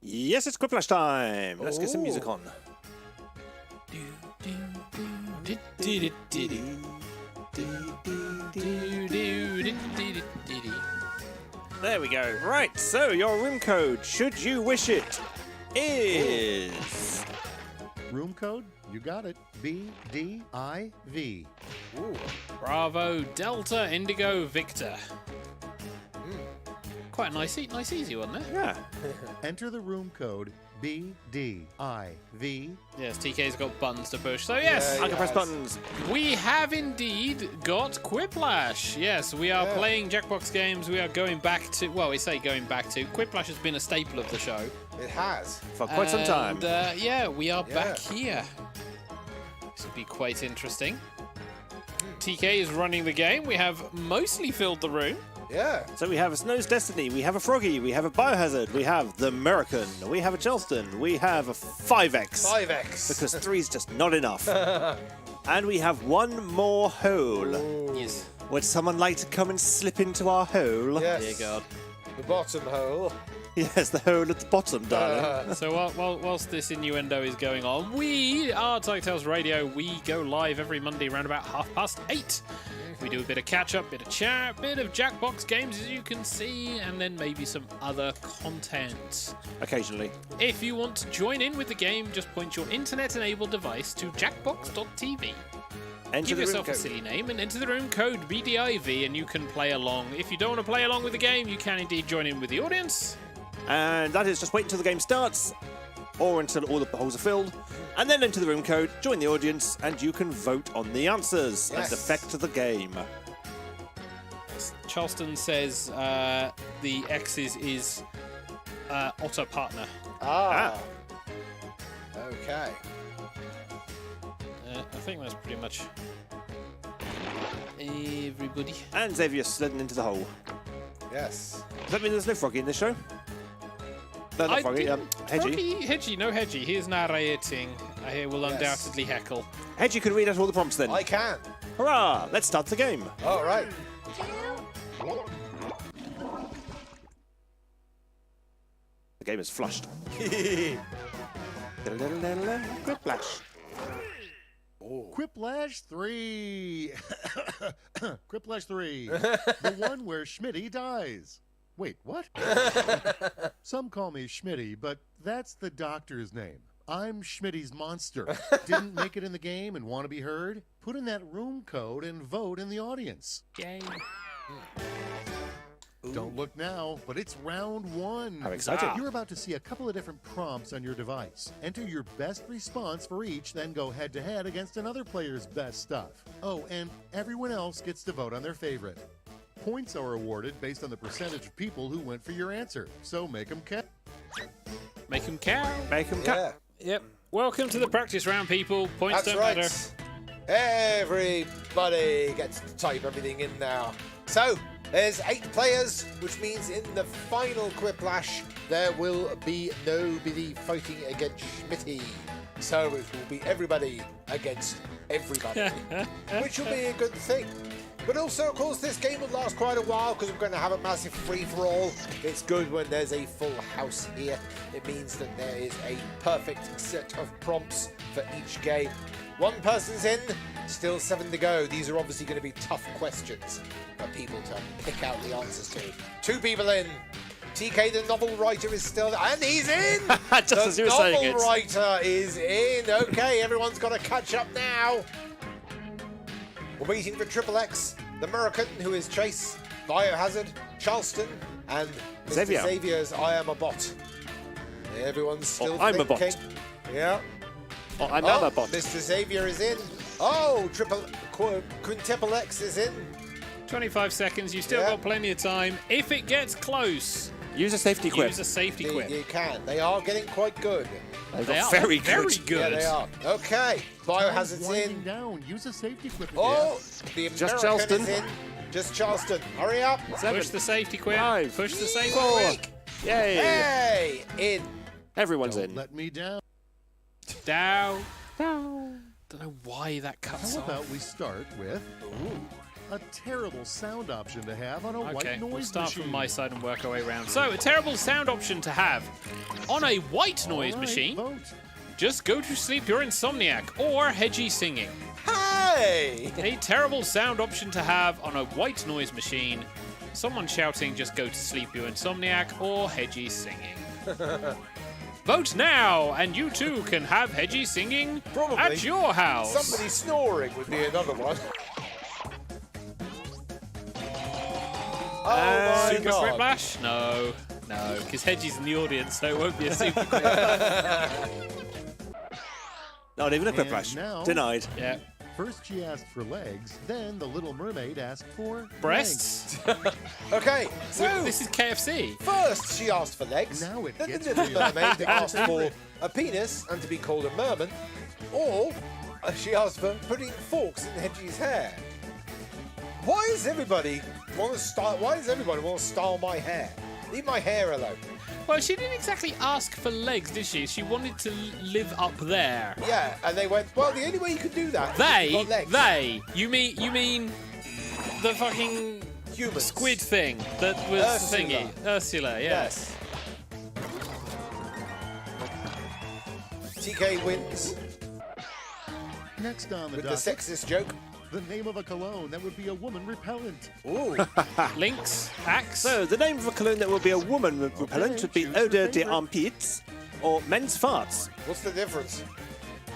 Yes, it's Quiplash time. Let's get some music on. There we go. Right, so your room code, should you wish it, is... Room code? You got it. BDIV. Ooh. Bravo, Delta, Indigo, Victor. Quite a nice easy one there. Yeah. Enter the room code BDIV. Yes, TK's got buttons to push. So yes, I can press buttons. we have indeed got Quiplash. Yes, we are playing Jackbox games. We are going back to, well, we say going back to. Quiplash has been a staple of the show. It has. For quite some time. And, yeah, we are back here. This will be quite interesting. TK is running the game. We have mostly filled the room. Yeah. So we have a Snow's Destiny, we have a Froggy, we have a Biohazard, we have the American, we have a Charleston, we have a 5X. 5X. Because 3's just not enough. And we have one more hole. Ooh. Yes. Would someone like to come and slip into our hole? Yes. Dear God. The bottom hole. Yes, the hole at the bottom, darling. So whilst this innuendo is going on, we are TigerTails Radio. We go live every Monday around about 8:30. We do a bit of catch-up, bit of chat, bit of Jackbox games, as you can see, and then maybe some other content. Occasionally. If you want to join in with the game, just point your internet-enabled device to jackbox.tv. Enter Give the room yourself a code. silly name and enter the room code BDIV, and you can play along. If you don't want to play along with the game, you can indeed join in with the audience. And that is just wait until the game starts, or until all the holes are filled, and then enter the room code, join the audience, and you can vote on the answers Yes. and affect the game. Charleston says the X's is Otter Partner. Ah. Okay. I think that's pretty much everybody. And Xavier sliding into the hole. Yes. Does that mean there's no Froggy in this show? No, not Froggy, Hedgie. Hedgie, no Hedgie. He is narrating. He will undoubtedly heckle. Hedgie can read out all the prompts then. I can. Hurrah! Let's start the game. All right. The game is flushed. Quiplash. Quiplash 3. Quiplash 3. The one where Schmitty dies. Wait, what? Some call me Schmitty, but that's the doctor's name. I'm Schmitty's monster. Didn't make it in the game and want to be heard? Put in that room code and vote in the audience. Yay. Don't look now, but it's round 1. How exciting. You're about to see a couple of different prompts on your device. Enter your best response for each, then go head-to-head against another player's best stuff. Oh, and everyone else gets to vote on their favorite. Points are awarded based on the percentage of people who went for your answer, so make them count. Make him count. Make them cut. Yeah. Yep. Welcome to the practice round, people. Points That's don't right. matter. Everybody gets to type everything in now. So, there's 8 players, which means in the final Quiplash, there will be nobody fighting against Schmitty. So it will be everybody against everybody, which will be a good thing. But also, of course, this game will last quite a while because we're going to have a massive free-for-all. It's good when there's a full house here. It means that there is a perfect set of prompts for each game. 1 person's in, still 7 to go. These are obviously going to be tough questions for people to pick out the answers to. 2 people in. TK, the novel writer, is still there. And he's in! Just as you were saying The it. novel writer is in. Okay, everyone's got to catch up now. We're waiting for Triple X, the American, who is Chase, Biohazard, Charleston, and Mr. Xavier. Xavier's I Am a Bot. Everyone's still I'm a thinking. bot. Yeah. Oh, I'm not a bot. Mr. Xavier is in. Oh, Quintuple X is in. 25 seconds. You still Yeah. got plenty of time. If it gets close, Use a safety quip. use a safety You quip. can. They are getting quite good. They are very very good. good. Yeah, they are. Okay. Biohazard's Winding in. down. Use a safety quip. Oh, the American Just Charleston. is in. Just Charleston. Hurry up. Push the safety quip. 5, Push the safety 4. quip. Yay! Hey, in. Everyone's Don't in. let me down. Down. Don't know why that cuts How off. about we start with a terrible sound option to have on a Okay, white noise we'll start machine. from my side and work our way around. So, a terrible sound option to have on a white noise All right, machine. vote. Just go to sleep, you're insomniac, or hedgy singing. Hey! A terrible sound option to have on a white noise machine. Someone shouting, just go to sleep, you insomniac, or hedgy singing. Vote now, and you too can have hedgy singing Probably. at your house. Somebody snoring would be another one. Oh my Super god. Whiplash? No, because Hedgie's in the audience, so it won't be a super quick. Not even a And quiplash. now- Denied. Yeah. First she asked for legs, then the Little Mermaid asked for Breasts? Okay, so This is KFC. first she asked for legs, Now it then the gets little real. mermaid asked for a penis and to be called a merman, or she asked for putting forks in Hedgie's hair. Why does everybody want to style my hair? Leave my hair alone. Well, she didn't exactly ask for legs, did she? She wanted to live up there. Yeah, and they went, well, the only way you can do that is if you've got legs. You mean the fucking Humans. squid thing that was Ursula. thingy. Ursula, Yes. TK wins Next on the with the docket, sexist joke. the name of a cologne that would be a woman repellent. Ooh. Lynx, axe. So, the name of a cologne that would be a woman repellent would be choose your Eau de favorite. Armpits or Men's Farts. What's the difference?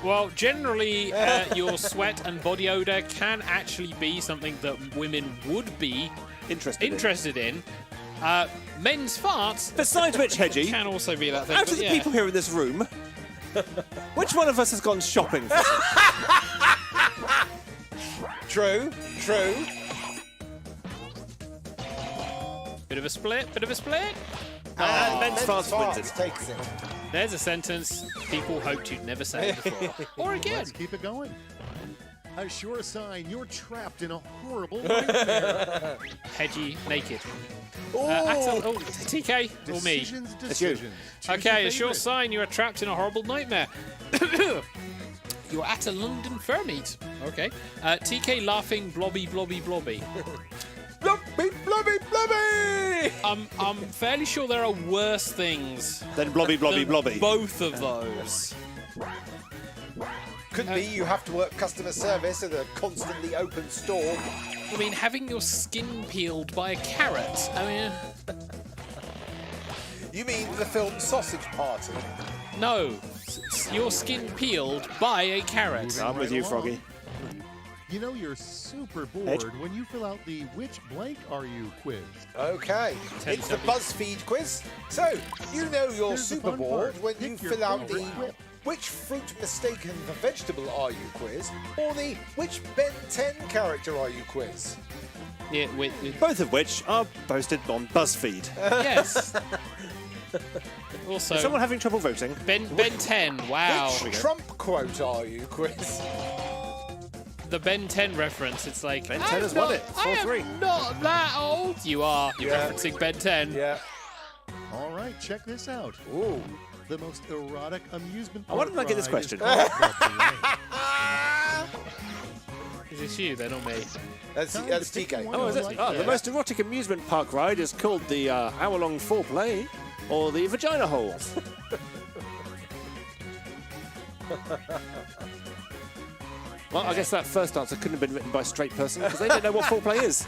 Well, generally, your sweat and body odor can actually be something that women would be interested in. Men's farts Besides which, Hedgie, can also be that thing. out but of the yeah. people here in this room, which one of us has gone shopping for True. Bit of a split. And Men's Farts wins it. takes it. There's a sentence people hoped you'd never say before. Or again. Let's keep it going. A sure sign you're trapped in a horrible nightmare. Hedgie naked. Ooh. Axel, TK or me? Decisions. you. Choose Okay, your a sure favorite. sign you are trapped in a horrible nightmare. You're at a London fur meet. Okay. TK laughing blobby. Blobby, blobby! I'm fairly sure there are worse things Then blobby, blobby, than blobby. both of those. Could be you have to work customer service at a constantly open store. I mean, having your skin peeled by a carrot. I mean, You mean the film Sausage Party? no. Your skin peeled by a carrot. I'm with you, Right Froggy. You know you're super bored Edge. when you fill out the which blank are you quiz. Okay, it's the BuzzFeed quiz. So, you know you're Here's the super fun bored part. when Pick you your fill out the favorite quip. which fruit mistaken for vegetable are you quiz, or the which Ben 10 character are you quiz. Yeah, Both of which are posted on BuzzFeed. yes. Also, Is someone having trouble voting? Ben 10. Wow. Which Trump quote are you quiz? The Ben 10 reference. It's like Ben 10 has won it. It's I 4-3. am not that old. You are. You're Yeah. referencing Ben 10. Yeah. All right, check this out. Ooh. The most erotic amusement I wonder park if I get this ride is question. called the Blank. Is this you then or me? That's Time that's to pick TK. one. Oh, is it? Like Oh, the that. most erotic amusement park ride is called the hour-long foreplay or the vagina hole. Well, I guess that first answer couldn't have been written by a straight person because they don't know what foreplay is.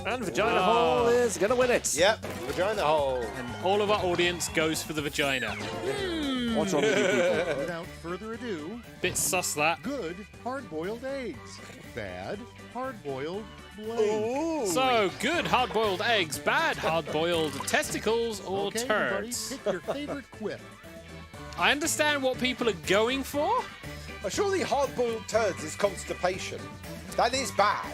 And vagina hole is going to win it. Yep, vagina hole. And all of our audience goes for the vagina. What's wrong with you people? Without further ado, Bit sus that. good hard-boiled eggs, bad hard-boiled blank. Ooh. So, good hard-boiled eggs, bad hard-boiled testicles, or Okay, everybody, turds. pick your favorite quip. I understand what people are going for. Surely hard-boiled turds is constipation. That is bad.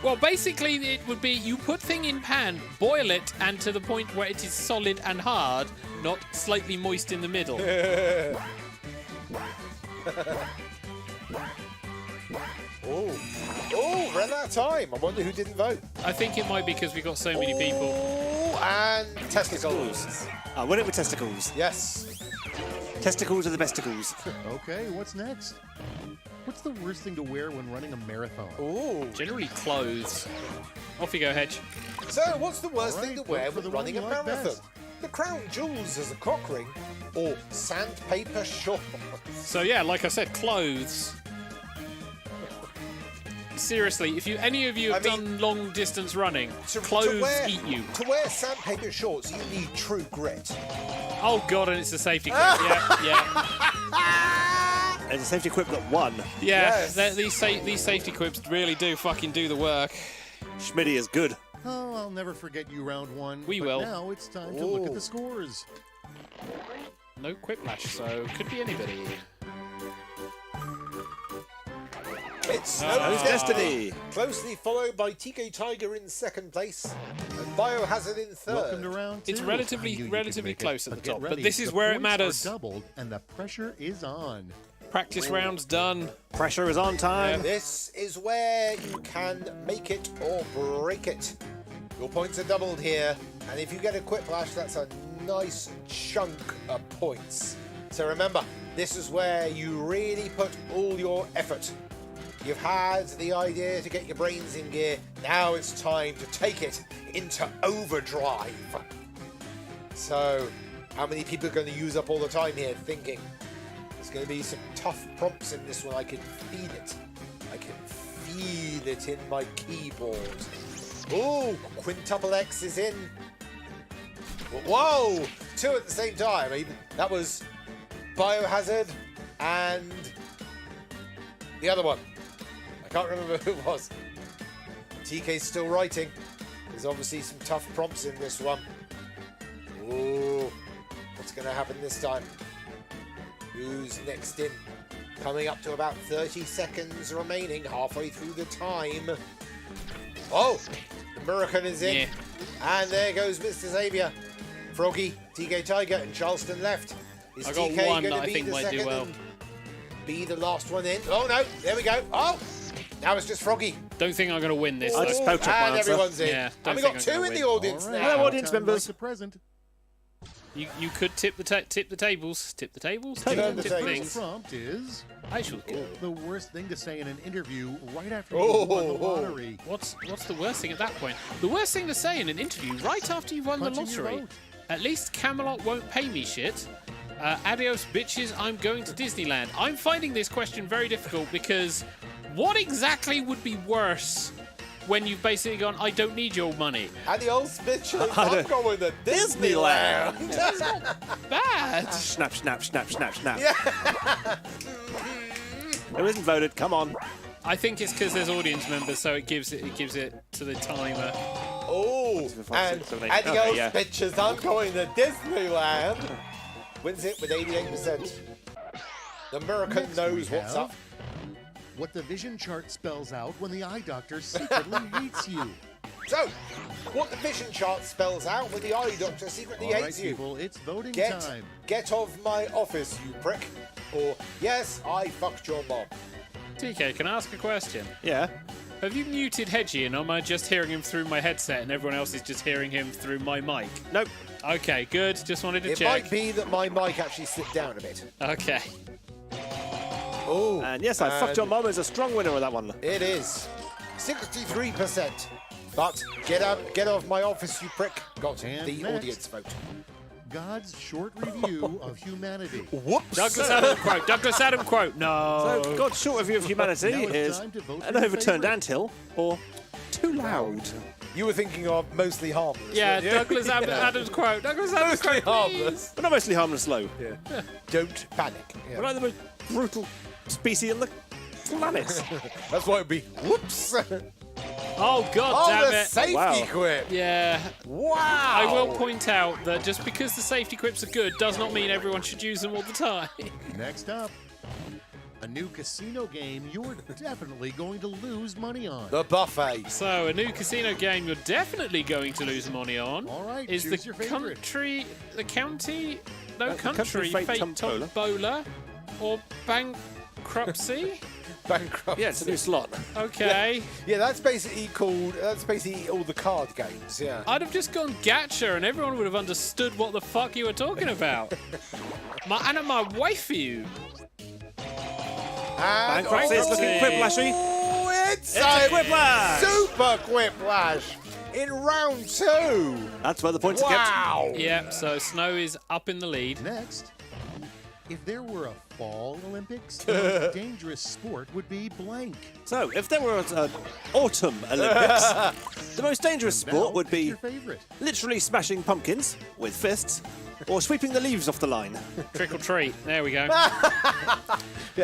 Well, basically, it would be you put thing in pan, boil it, and to the point where it is solid and hard, not slightly moist in the middle. Oh, ran out of time. I wonder who didn't vote. I think it might be because we got so many people. Oh, and testicles. I win it with testicles. Yes. Testicles are the besticles. Okay, what's next? What's the worst thing to wear when running a marathon? Ooh. Generally clothes. Off you go, Hedge. So, what's the worst All thing to right, wear vote for when the running a one you like marathon? best. The crown jewels as a cock ring, or sandpaper shorts? So yeah, like I said, clothes. Seriously, if any of you have done long distance running, clothes eat you. To wear sandpaper shorts, you need true grit. Oh god, and it's a safety quip. Yeah. There's a safety quip that won. Yeah, Yes. these safety quips really do fucking do the work. Schmitty is good. Oh, I'll never forget you, round one. We but will. Now it's time to look at Ooh. the scores. No quiplash, so could be anybody. It's Snow's Destiny. closely followed by TK Tiger in second place and Biohazard in third. Welcome to round two. It's I relatively- knew you could relatively make it, close at the get top, but ready. this is The where it points matters. are doubled, and the pressure is on. Practice rounds done. Pressure is on time. This is where you can make it or break it. Your points are doubled here, and if you get a quiplash, that's a nice chunk of points. So remember, this is where you really put all your effort. You've had the idea to get your brains in gear. Now it's time to take it into overdrive. So, how many people are going to use up all the time here thinking? There's going to be some tough prompts in this one. I can feel it. I can feel it in my keyboard. Oh, quintuple X is in. Whoa! Two at the same time. That was Biohazard and the other one. I can't remember who it was. TK's still writing. There's obviously some tough prompts in this one. Ooh, what's going to happen this time? Who's next in? Coming up to about 30 seconds remaining, halfway through the time. Oh, the American is in. Yeah. And there goes Mr. Xavier. Froggy, TK Tiger, and Charleston left. Is I got TK one gonna that I be think the might do second well. and be the last one in? Oh no, there we go. Oh, now it's just Froggy. Don't think I'm going to win this. I though. just spoke up my And answer. everyone's in. Yeah, don't and we think got I'm two gonna in the win. audience All right, now. Hello, audience time like members. the present. You could tip the tables. Tip the tables. Turn the Tip tables. things. Prompt is I should go. the worst thing to say in an interview right after you won the lottery. What's the worst thing at that point? The worst thing to say in an interview right after you've won the Punching your lottery. vote. At least Camelot won't pay me shit. Adios, bitches. I'm going to Disneyland. I'm finding this question very difficult because what exactly would be worse when you've basically gone, I don't need your money? And the old bitches, I'm going to Disneyland. Bad. Snap, snap, snap, snap, snap. Who isn't voted? Come on. I think it's because there's audience members, so it gives it to the timer. Oh, five, and six, seven, eight. adios, Okay, yeah. bitches, I'm going to Disneyland. Wins it with 88%. The American Next knows we what's have up. What the vision chart spells out when the eye doctor secretly hates you. So, what the vision chart spells out when the eye doctor secretly All right, hates you. people, it's voting Get, time. get off my office, you prick. Or, yes, I fucked your mom. TK, can I ask a question? Yeah. Have you muted Hedgie and am I just hearing him through my headset and everyone else is just hearing him through my mic? Nope. Okay, good. Just wanted to It check. might be that my mic actually slipped down a bit. Okay. Oh, And yes, I fucked your mum is a strong winner of that one. It is 63%. But get off my office, you prick. Got And the next. audience vote. God's short review of humanity. Whoops. Douglas Adam quote. Douglas Adam quote. No. So, God's short review of humanity Now it's is time to vote for an your overturned favourite. anthill or too loud. You were thinking of mostly harmless. Yeah, weren't you? Douglas Adams quote. Douglas Adams Mostly quote. harmless. But not mostly harmless low. Don't panic. Yeah. We're like the most brutal species on the planet. That's why it'd be whoops. Oh God Oh, damn the it. safety Wow. quip. Yeah. Wow. I will point out that just because the safety quips are good does not mean everyone should use them all the time. Next up, a new casino game you're definitely going to lose money on. The buffet. So, a new casino game you're definitely going to lose money on All right, is choose your favorite. the county, no The country country, fate fate tombola. tombola or bankruptcy. Bankrupt. Yeah, it's a new slot. Okay. Yeah, that's basically all the card games, yeah. I'd have just gone gacha and everyone would have understood what the fuck you were talking about. my waifu. And Bankruptcy is looking quipplashy. It's It's a a quiplash! super quiplash in round 2. That's where the points are kept. Wow. Yep, so Snow is up in the lead. Next, if there were a fall Olympics, the most dangerous sport would be blank. So, if there were an autumn Olympics, the most dangerous Now, sport would pick be your favorite. literally smashing pumpkins with fists or sweeping the leaves off the line. Trick or treat. There we go.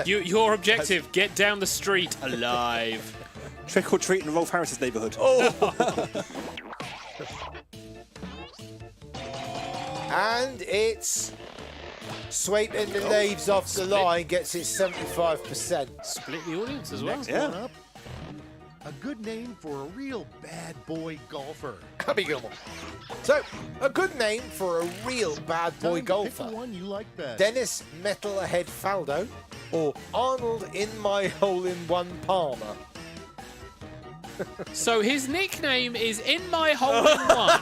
Your objective, get down the street alive. Trick or treat in Rolf Harris's neighbourhood. And it's sweeping the leaves off the line, gets it 75%. Split the audience as well. Next Yeah. one up, a good name for a real bad boy golfer. Happy Gilmore. So, a good name for a real bad boy Time to pick golfer. the one you like best. Dennis Metalhead Faldo or Arnold in my hole-in-one Palmer. So his nickname is In My Hole in One.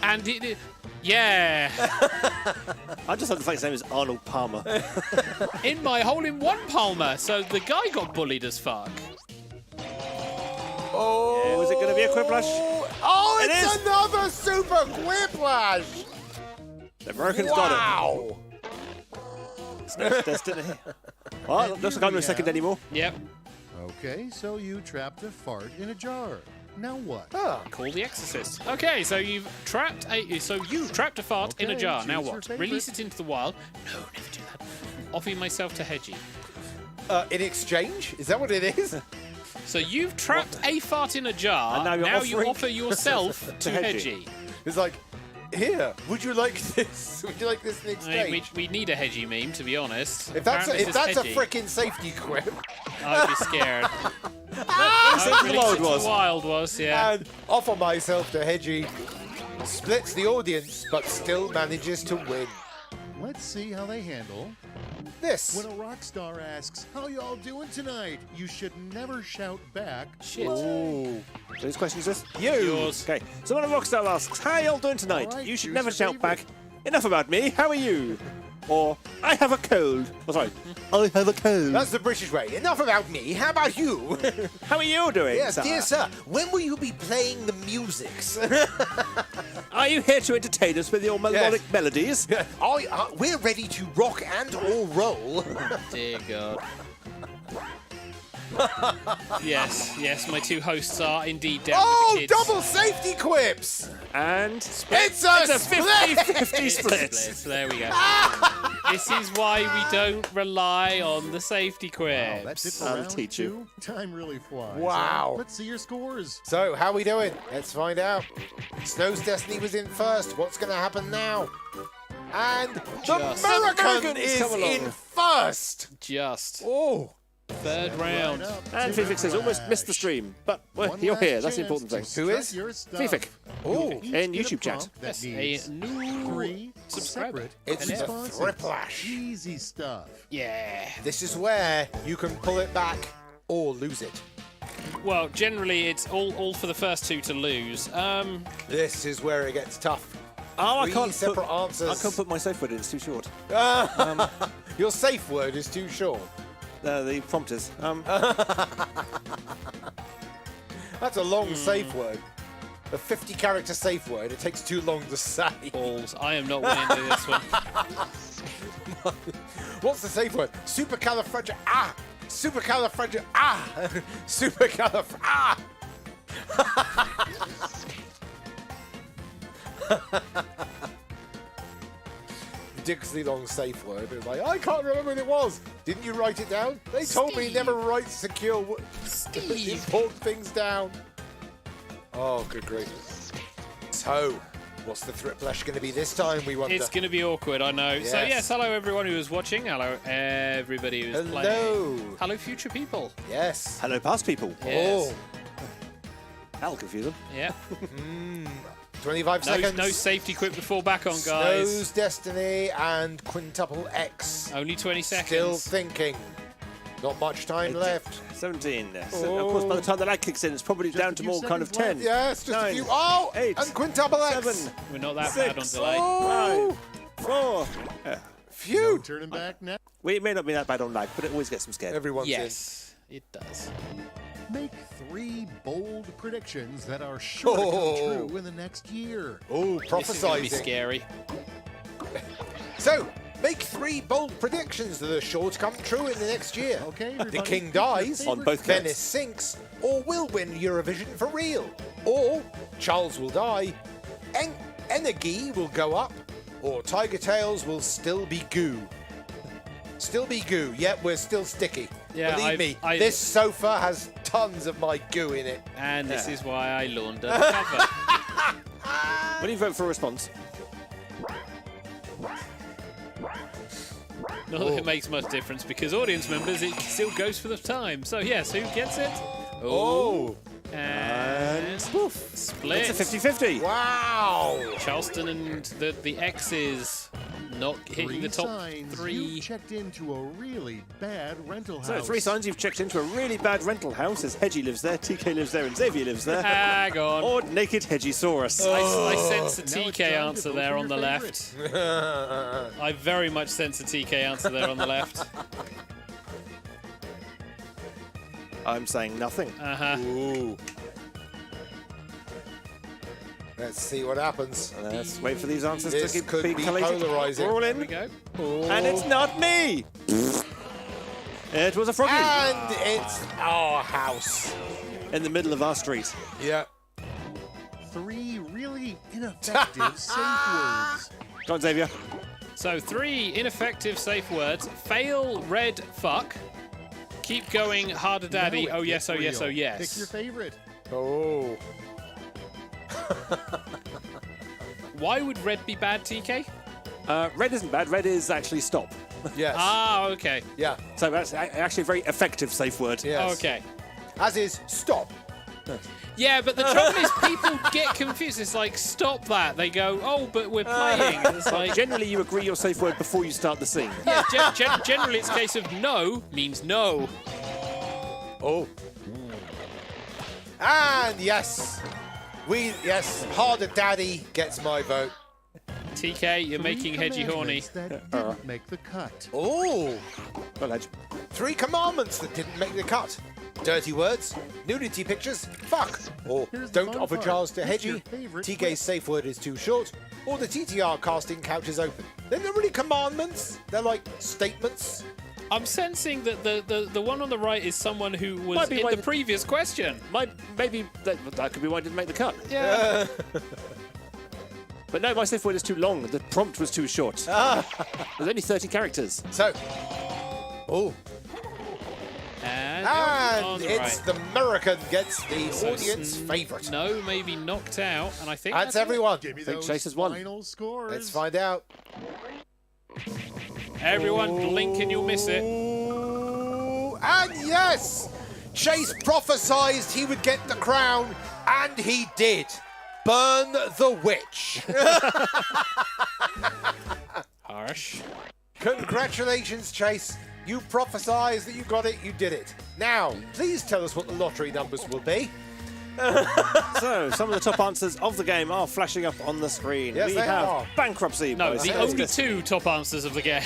And yeah, I just thought the fact his name is Arnold Palmer. In My Hole in One Palmer. So the guy got bullied as fuck. Oh, Yeah, was it going to be a quiplash? Oh, It it's is. another super quiplash! The Americans got Wow! it. Snow's destiny. Well, looks like I'm no second anymore. Yep. Okay, so you trapped a fart in a jar. Now what? Ah, Call the Exorcist. Okay, so you trapped a fart in a Okay, jar. Now choose your what? favorite. Release it into the wild. No, never do that. Offer myself to Hedgie. in exchange? Is that what it is? So you've trapped a fart in a jar. And now you're you offering offer yourself to Hedgie. Hedgie. It's like, here, would you like this? Would you like this in I exchange? mean, we need a Hedgie meme, to be honest. if that's Apparently a it says Hedgie. frickin' safety quip, I'd be scared. The Release wild it to was. the wild was, yeah. and offer myself to Hedgie, splits the audience, but still manages to win. Let's see how they handle. This. When a rock star asks, how y'all doing tonight? You should never shout back. Shit. Ooh. Whose question is this? Yours. Okay. So when a rock star asks, how y'all doing tonight? All right, You should choose never your shout favorite. back, enough about me, how are you? Or, I have a cold. Oh, sorry. I have a cold. That's the British way. Enough about me. How about you? How are you doing, Yes, sir? dear sir. When will you be playing the musics? Are you here to entertain us with your melodic melodies? We're ready to rock and or roll. Dear God. yes, my two hosts are indeed down Oh, with the kids. double safety quips! And It's a it's a split! 50-50 It's split. splits. There we go. This is why we don't rely on the safety quips. That's it for I'll round teach you. 2. Time really flies. Wow. Let's see your scores. So, how we doing? Let's find out. Snow's Destiny was in first. What's going to happen now? And the Just. American Americans is come along. in first. Just Oh. third round. Line up And to Fifik says, almost missed the stream. But well, One you're last here, that's the chance important to thing. Who is? strut your stuff. Fifik. You'll each in get a YouTube chat. prompt that Yes, needs a new 3 subscriber. separate It's the responses. Thriplash. Easy stuff. Yeah. This is where you can pull it back or lose it. Well, generally it's all for the first two to lose. This is where it gets tough. Oh, I Three can't separate put, answers. I can't put my safe word in, it's too short. Your safe word is too short. The prompt is. That's a long safe word. A 50-character safe word. It takes too long to say. Balls. I am not winning this one. What's the safe word? Supercalifragil. Ah! Supercalifragil. Ah! Supercalifragil. Ah! Ridiculously long safe word. It was like, I can't remember what it was. Didn't you write it down? They told me Steve. never write secure, Steve. important things down. Oh, good grief. So, what's the Thriplash going to be this time, we wonder? It's going to be awkward, I know. So, Yes. yes, hello everyone who is watching. Hello everybody who's Hello. playing. Hello, future people. Yes. Hello, past people. Yes. That'll confuse them. Yeah. 25 No, seconds. no safety quip to fall back on, Snow's guys. Destiny and Quintuple X. Only 20 seconds. Still thinking. Not much time left. 17. So, of course, by the time the lag kicks in, it's probably Just down a to few more kind of seconds 10. left. Yes, just 9, a few. Oh, 8, and quintuple X. 7, We're not that 6, bad on delay. 5, 4. No Phew. turning back now. We may not be that bad on lag, but it always gets them scared. Everyone's Yes, it does. Make 3 bold predictions that are sure to come true in the next year. in. Oh, This is going to be prophesizing. scary. So, make 3 bold predictions that are sure to come true in the next year. Okay, The everybody, king pick your dies, favorite On both Venice counts. sinks, or will win Eurovision for real. Or Charles will die, energy will go up, or TigerTails will still be goo. Still be goo, yet we're still sticky. Yeah, Believe me, I- this sofa has tons of my goo in it. And this is why I launder the cover. When you vote for a response, Not that it makes much difference because audience members, it still goes for the time. So yes, who gets it? Oh, And split. it's a 50-50. wow. Charleston and the X's not hitting 3 the top signs 3. you checked into a really bad rental house. So 3 signs you've checked into a really bad rental house as Hedgie lives there, TK lives there, and Xavier lives there. Hang on. Or naked Hedgiesaurus. I sense a Now it's TK time to answer vote there for on the your left. I very much sense a TK answer there on the left. I'm saying nothing. Uh-huh. Ooh. Let's see what happens. Let's wait for these answers This to keep could be collated. polarising. We're all There we in. go. And it's not me! It was a froggy And it's our house. in the middle of our street. Yeah. 3 really ineffective safe words. Go on, Xavier. So 3 ineffective safe words. Fail red fuck. Keep going harder daddy. Now it Oh yes, oh gets yes, oh real. yes. Pick your favorite. Oh. Why would red be bad, TK? Red isn't bad. Red is actually stop. Yes. Ah, okay. Yeah. So that's actually a very effective safe word. Yes. Okay. As is stop. Yeah, but the trouble is people get confused. It's like, stop that. They go, oh, but we're playing. It's like, Generally, you agree your safe word before you start the scene. yeah, generally it's a case of no means no. Oh. And yes. Harder Daddy gets my vote. TK, you're 3 making Hedgie horny. commandments that didn't make the cut. Oh. Well, Hedge. 3 commandments that didn't make the cut. Dirty words, nudity pictures, fuck. Or Here's the don't fun offer part. Charles to What's your Hedgie. favorite TK's clip? safe word is too short. Or the TTR casting couch is open. They're not really commandments. They're like statements. I'm sensing that the one on the right is someone who was Might be in why the the- previ's question. Maybe that could be why I didn't make the cut. Yeah. But no, my safe word is too long. The prompt was too short. There's only 30 characters. So. Oh. And And it's the American gets the So audience favourite. No, maybe knocked out, and I think That's it. everyone. Give me Think those Chase has won. final scores. Let's find out. Everyone blink and you'll miss it. Ooh, and yes! Chase prophesied he would get the crown, and he did. Burn the witch. Harsh. Congratulations, Chase. You prophesied that you got it, you did it. Now, please tell us what the lottery numbers will be. So, some of the top answers of the game are flashing up on the screen. Yes, we they have are. bankruptcy. No, by the Sales only Disc. 2 top answers of the game.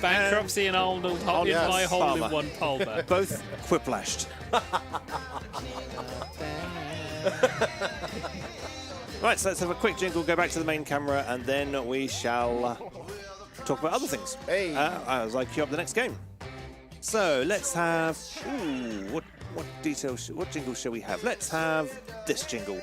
Bankruptcy and old in yes, my hole farmer. in one Palmer. Both quiplashed. Right, so let's have a quick jingle, go back to the main camera, and then we shall talk about other things. Hey. As I queue up the next game. So let's have. Ooh, what what jingle shall we have? Let's have this jingle.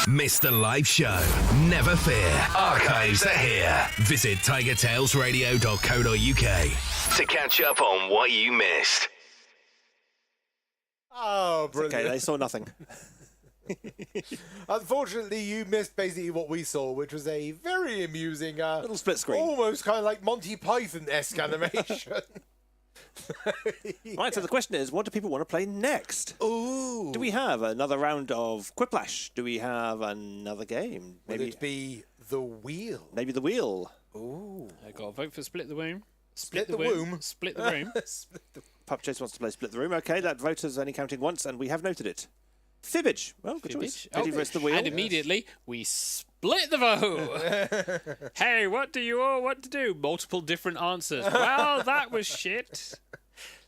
Missed the live show? Never fear. Archives are here. Visit tigertailsradio.co.uk to catch up on what you missed. Oh, Okay, brilliant. they saw nothing. Unfortunately, you missed basically what we saw, which was a very amusing, Little split screen. almost kind of like Monty Python-esque animation. Right, so the question is, what do people want to play next? Ooh. Do we have another round of Quiplash? Do we have another game? Would it be The Wheel? Maybe the wheel. Ooh. I got to vote for Split the Womb. Split the womb. Split the room. Pup Chase wants to play Split the Room. Okay, that vote is only counting once, and we have noted it. Fibbage. Well, good choice. Eddie versus the wheel. And immediately we split the vote. Hey, what do you all want to do? Multiple different answers. Well, that was shit.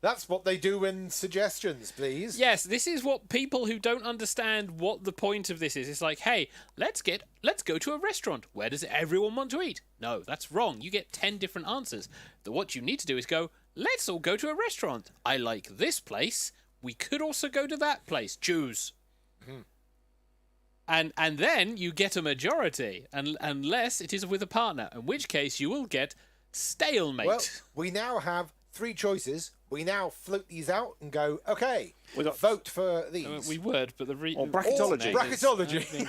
That's what they do in suggestions, please. Yes, this is what people who don't understand what the point of this is. It's like, hey, let's go to a restaurant. Where does everyone want to eat? No, that's wrong. You get 10 different answers. What you need to do is go, let's all go to a restaurant. I like this place. We could also go to that place. Choose. And then you get a majority, unless it is with a partner, in which case you will get stalemate. Well, we now have 3 choices. We now float these out and go, okay, We got- vote for these. We would, but the Or bracketology. Bracketology.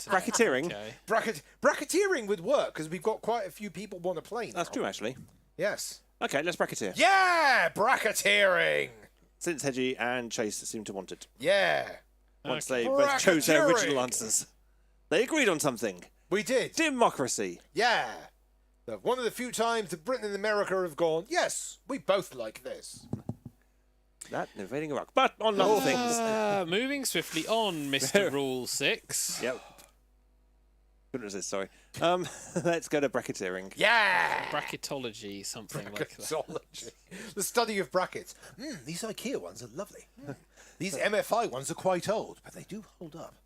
Bracketeering. Okay. Bracketeering would work because we've got quite a few people want to play now. That's true, actually. Yes. Okay, let's bracketeer. Yeah, bracketeering. Since Hedgie and Chase seem to want it. Yeah, Once they both chose their Bracketeering. original answers. They agreed on something. we did. Democracy. Yeah. One of the few times that Britain and America have gone, yes, we both like this. That invading Iraq. But on other things. Moving swiftly on, Mr. Rule 6. Yep. Couldn't resist, sorry. Let's go to bracketeering. Yeah. Bracketology, something like that. Bracketology. The study of brackets. These IKEA ones are lovely. These MFI ones are quite old, but they do hold up.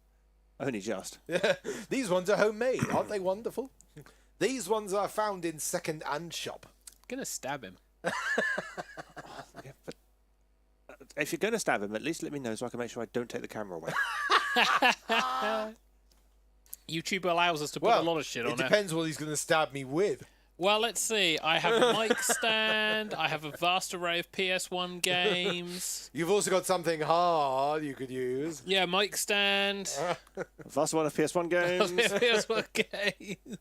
Only just. These ones are homemade. Aren't they wonderful? These ones are found in second-hand shop. Gonna stab him. Yeah, but if you're going to stab him, at least let me know so I can make sure I don't take the camera away. YouTube allows us to put a lot of shit on it depends what he's going to stab me with. Well, let's see. I have a mic stand. I have a vast array of PS1 games. You've also got something hard you could use. Yeah, mic stand. Vast one of PS1 games. PS1 games.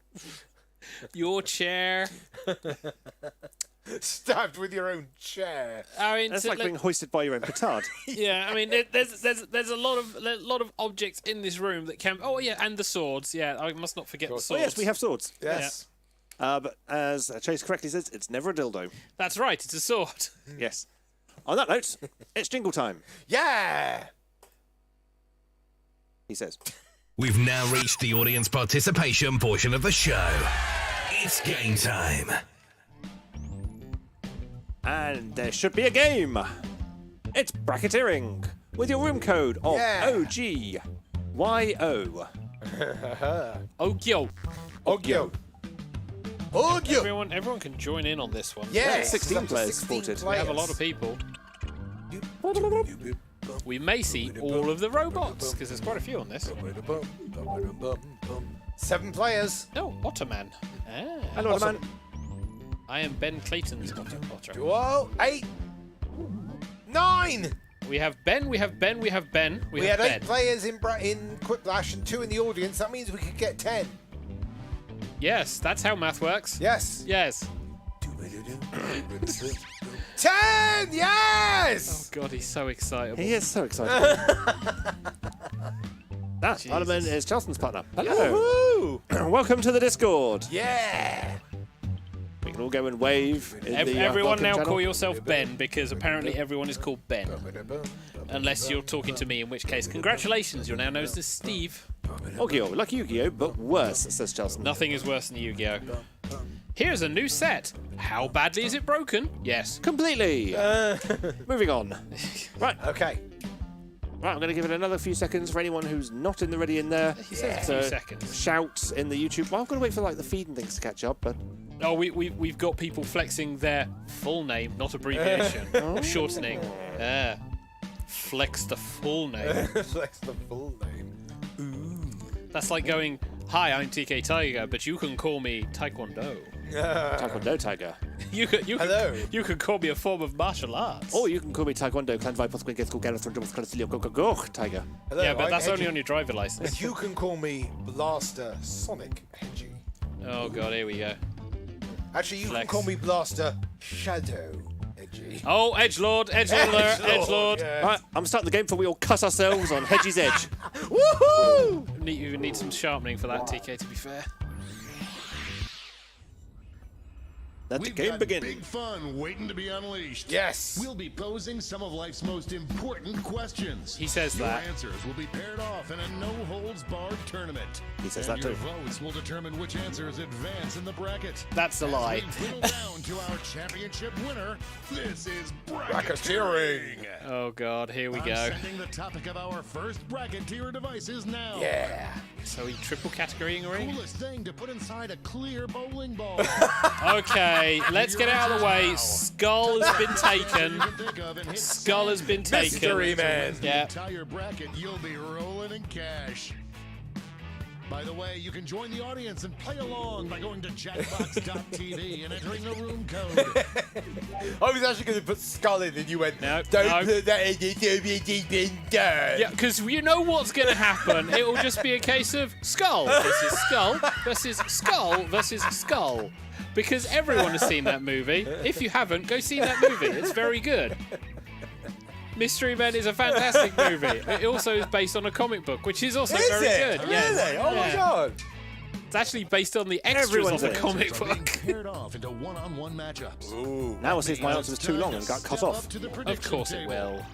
Your chair. Stabbed with your own chair. I mean, That's like being hoisted by your own petard. yeah. I mean, there's a lot of objects in this room that can. Oh yeah, and the swords. Yeah, I must not forget the Oh swords. yes, we have swords. Yes. But as Chase correctly says, it's never a dildo. That's right. It's a sword. Yes. On that note, it's jingle time, Yeah. he says. We've now reached the audience participation portion of the show. It's game time. And there should be a game. It's bracketeering with your room code of Yeah. OGYO. Ogyo. Ogyo. Ogyo. Everyone can join in on this one. Yeah. 16 up to players 16 supported. We have a lot of people. We may see all of the robots because there's quite a few on this. 7 players. Oh, Ottoman. Ah. Hello, Awesome. man. I am Ben Clayton's Otter. Whoa. 8. 9. We have Ben. We have Ben. We have Ben. We have had 8 Ben. players in Quiplash and 2 in the audience. That means we could get 10. Yes, that's how math works. Yes. Yes. 10! Yes! God, he's so excitable. He is so excited. That Jesus. Ottoman is Charleston's partner. Hello. Woohoo! Welcome to the Discord. Yeah! We can all go and wave. In the, Everyone welcome now channel. call yourself Ben because apparently everyone is called Ben. Unless you're talking to me, in which case, congratulations, you're now known as Steve. Yu-Gi-Oh! Like Yu-Gi-Oh! But worse, says Charleston. Nothing is worse than Yu-Gi-Oh! Here's a new set. How badly is it broken? Yes. Completely. Moving on. Right. Okay. Right, I'm going to give it another few seconds for anyone who's not in the ready in there. He says a few seconds. Shout in the YouTube. Well, I've got to wait for like the feed and things to catch up, but Oh, we've got people flexing their full name, not abbreviation, or shortening. Flex the full name. That's the full name. That's like going, "Hi, I'm TK Tiger, but you can call me Taekwondo." Taekwondo Tiger. You can call me a form of martial arts. Or you can call me Taekwondo Clan Viper Squid Get School Gareth Rundle Consilio Go Go Go Tiger. Hello, yeah, but I'm that's only Edgy. on your driver license. You can call me Blaster Sonic Edgy. Oh god, here we go. Actually, you Flex. can call me Blaster Shadow Edgy. Oh, edgelord, edgelord. yeah. Right, I'm starting the game before we all cut ourselves on Hedgie's Edge. Woohoo! You need some sharpening for that, TK. To be fair. Let the We've game got begin. big fun waiting to be unleashed. Yes. We'll be posing some of life's most important questions. He says Your that. answers will be paired off in a no-holds-barred tournament. He says and that your too. votes will determine which answers advance in the bracket. That's a lie. As we whittle down to our championship winner, this is Bracketeering. Oh God, here we I'm go. sending the topic of our first bracketeer devices now. Yeah. So we triple categorying ring. Coolest thing to put inside a clear bowling ball. Okay, let's get out of the way. Skull has been taken. Skull has been Mystery taken. man. Yeah. Entire bracket, you'll be rolling in cash. By the way, you can join the audience and play along by going to jackbox.tv and entering the room code. I was actually going to put skull in, and you went, No, don't no. put that in the window. Yeah, because you know what's going to happen. It will just be a case of skull versus skull versus skull versus skull. Because everyone has seen that movie. If you haven't, go see that movie. It's very good. Mystery Men is a fantastic movie. It also is based on a comic book, which is also Is very it? good. Really? Yes. Oh my Yeah. god. It's actually based on the extras Everyone's of the in it. comic Are being book. paired off into one-on-one matchups. Ooh. Now we'll see if my answer was too long and got cut off. Of course it will.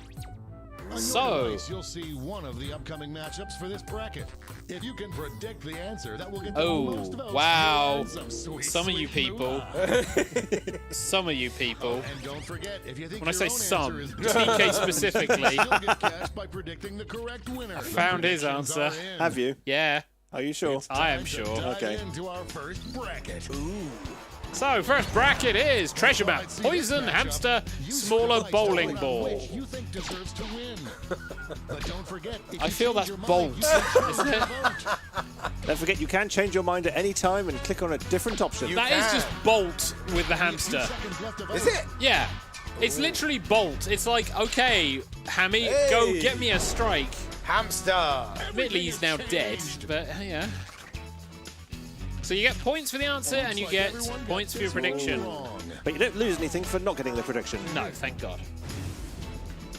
On your So- device, you'll see one of the upcoming matchups for this bracket. If you can predict the answer, that will get the Oh, most votes. wow. You'll win sweet, Some of you sweet people. moolah. Some of you people. And don't forget, if you think When I your say own some, answer is TK specifically. you'll get cash by predicting the correct winner. Found his Predictions answer. are in. Have you? Yeah, Are you sure? I am Time to sure. dive Okay. into our first bracket. So, first bracket is treasure map, poison, hamster, smaller bowling ball. Which you think deserves to win. But don't forget, if I you feel change that's your mind, bolt, you can isn't it? vote. Don't forget, you can change your mind at any time and click on a different option. That is just bolt with the hamster. Seconds left to vote. Is it? Yeah, it's literally bolt. It's like, okay, Hammy, go Hey. get me a strike. Hamster. Admittedly, he's now dead, but yeah. So you get points for the answer and you get points for your prediction. But you don't lose anything for not getting the prediction. No, thank God.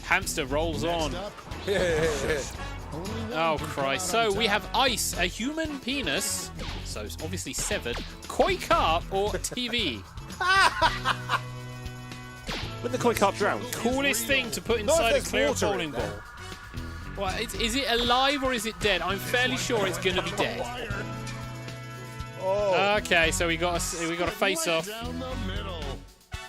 Hamster rolls on. Oh, Christ. So we have ice, a human penis, so it's obviously severed, koi carp, or TV. When the koi carp drown. Coolest thing to put inside a there's clear water in bowling there. ball. Well, is it alive or is it dead? I'm fairly sure it's going to be dead. Oh. Okay, so we got a face off. Down the middle.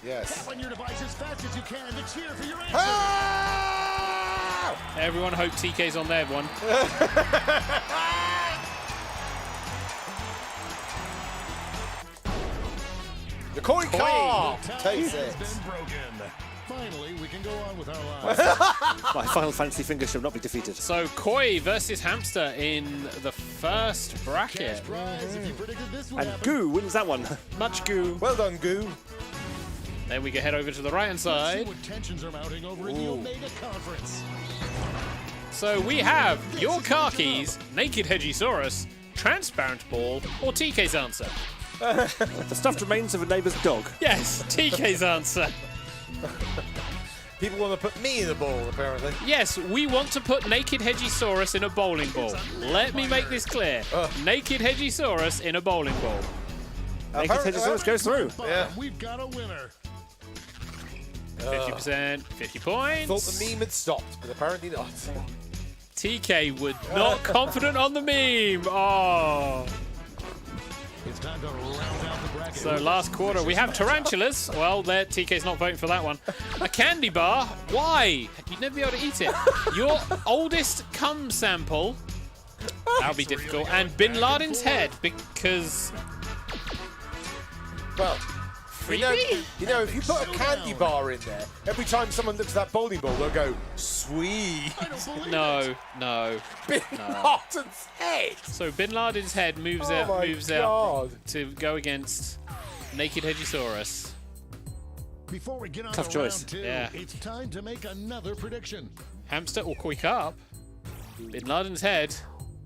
Yes. Tap on your device as fast as you can to cheer for your answer. Ah! Everyone hope TK's on their one. The koi carp takes Has it. been broken. Finally, we can go on with our lives. My Final Fantasy fingers shall not be defeated. So koi versus hamster in the first Cash bracket. prize if you predicted this would And happen. Goo wins that one. Much goo. Well done, Goo. Then we can head over to the right hand See side. what tensions are mounting over in the Omega Conference. So we have your car keys, naked Hedgisaurus, transparent ball, or TK's answer. The stuffed remains of a neighbour's dog. Yes, TK's answer. People want to put me in the ball, apparently. Yes, we want to put naked Hedgisaurus in a bowling ball. Let me make this clear. Naked Hedgisaurus in a bowling ball. Naked Hedgesaurus goes through. Yeah. We've got a winner. 50%, 50 Thought points. the meme had stopped, but apparently not. TK would not confident on the meme. Oh. It's time to round out the bracket. So last quarter we have tarantulas. Well, there TK's not voting for that one. A candy bar. Why? You'd never be able to eat it. Your oldest cum sample. That'll be difficult. And Bin Laden's head because Well, freebie. you know, if you put a candy bar in there, every time someone looks at that bowling ball, they'll go, sweet. No. Bin Laden's head. So Bin Laden's head moves Oh out my out God. to go against naked Hedgisaurus. Before we get on Tough to choice. round two, Yeah. it's time to make another prediction. Hamster or koi carp. Bin Laden's head.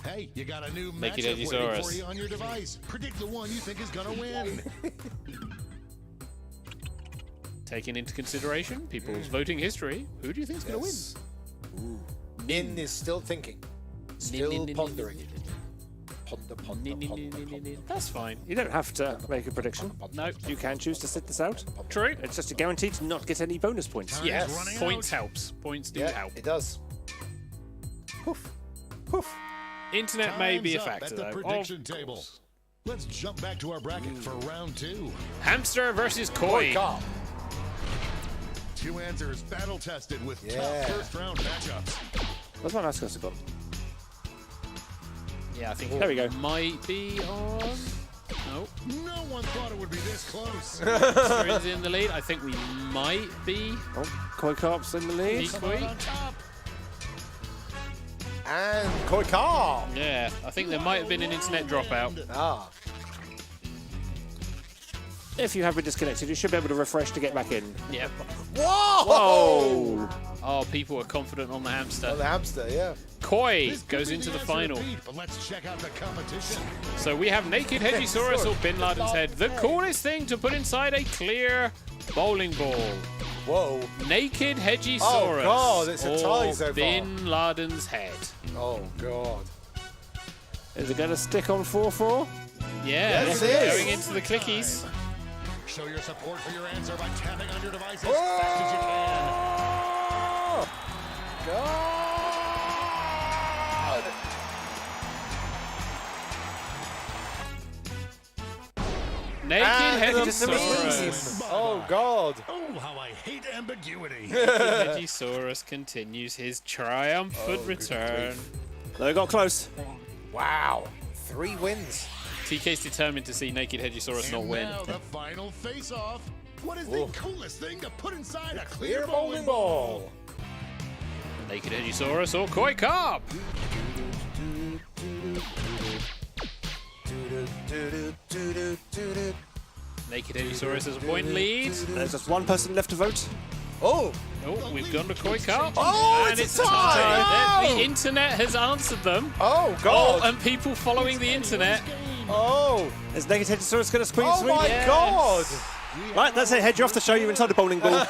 Hey, you got a new Naked matchup waiting Edgesaurus. for you on your device. Predict the one you think is gonna win. Taking into consideration people's voting history, who do you think is going to Nin is still thinking. Still pondering. That's fine. You don't have to make a prediction. No. You can choose to sit this out. True. It's just a guarantee to not get any bonus points. Yes. running Points helps. Points do Yeah, help. it does. Poof. Poof. Internet may be a Time's up factor, at the though. prediction Of table. course. Let's jump back to our bracket for round 2. Hamster versus Koi. God. 2 answers battle tested with Yeah. tough first round matchups. Where's my mouse cursor gone? Yeah, I think There we go. might be on. No. No one thought it would be this close. Hamster's in the lead. I think we might be Oh, Koi Carp's in the lead. equally. On top. And Koi Carp. Yeah, I think there might have been an internet dropout. Ah. If you have been disconnected, you should be able to refresh to get back in. Yep. Whoa! Oh! Oh, people are confident on the On hamster. the hamster, yeah. Koi This could goes be into the answer final. beat, but let's check out the competition. So we have Naked Hedgesaurus or Bin Laden's head. The coolest thing to put inside a clear bowling ball. Whoa. Naked Hedgesaurus Oh, God, it's a tie or so far. Bin Laden's head. Oh, God. Is it going to stick on 4-4? Yeah, Yes, it is. going into the clickies. Show your support for your answer by tapping on your device as fast as you can. Oh! God! Naked And Hedgesaurus. Oh, God. Oh, how I hate ambiguity. Hedgesaurus continues his triumphant return. They got close. Wow. 3 wins. TK's determined to see Naked Hedgesaurus not And win. now the final face-off. What is the coolest thing to put inside a clear Clear bowling ball? Naked Hedgesaurus or Koi Carp. Naked Hedgesaurus has a point lead. There's just one person left to vote. Oh! Oh, we've gone to Koi Carp. Oh, and it's a tie! The No! internet has answered them. Oh, Oh, God! and people following the internet. Oh! Is Naked Hedgesaurus going to squeeze Oh, through? my Yes. God! Right, that's it. Head you off to show you inside the bowling ball.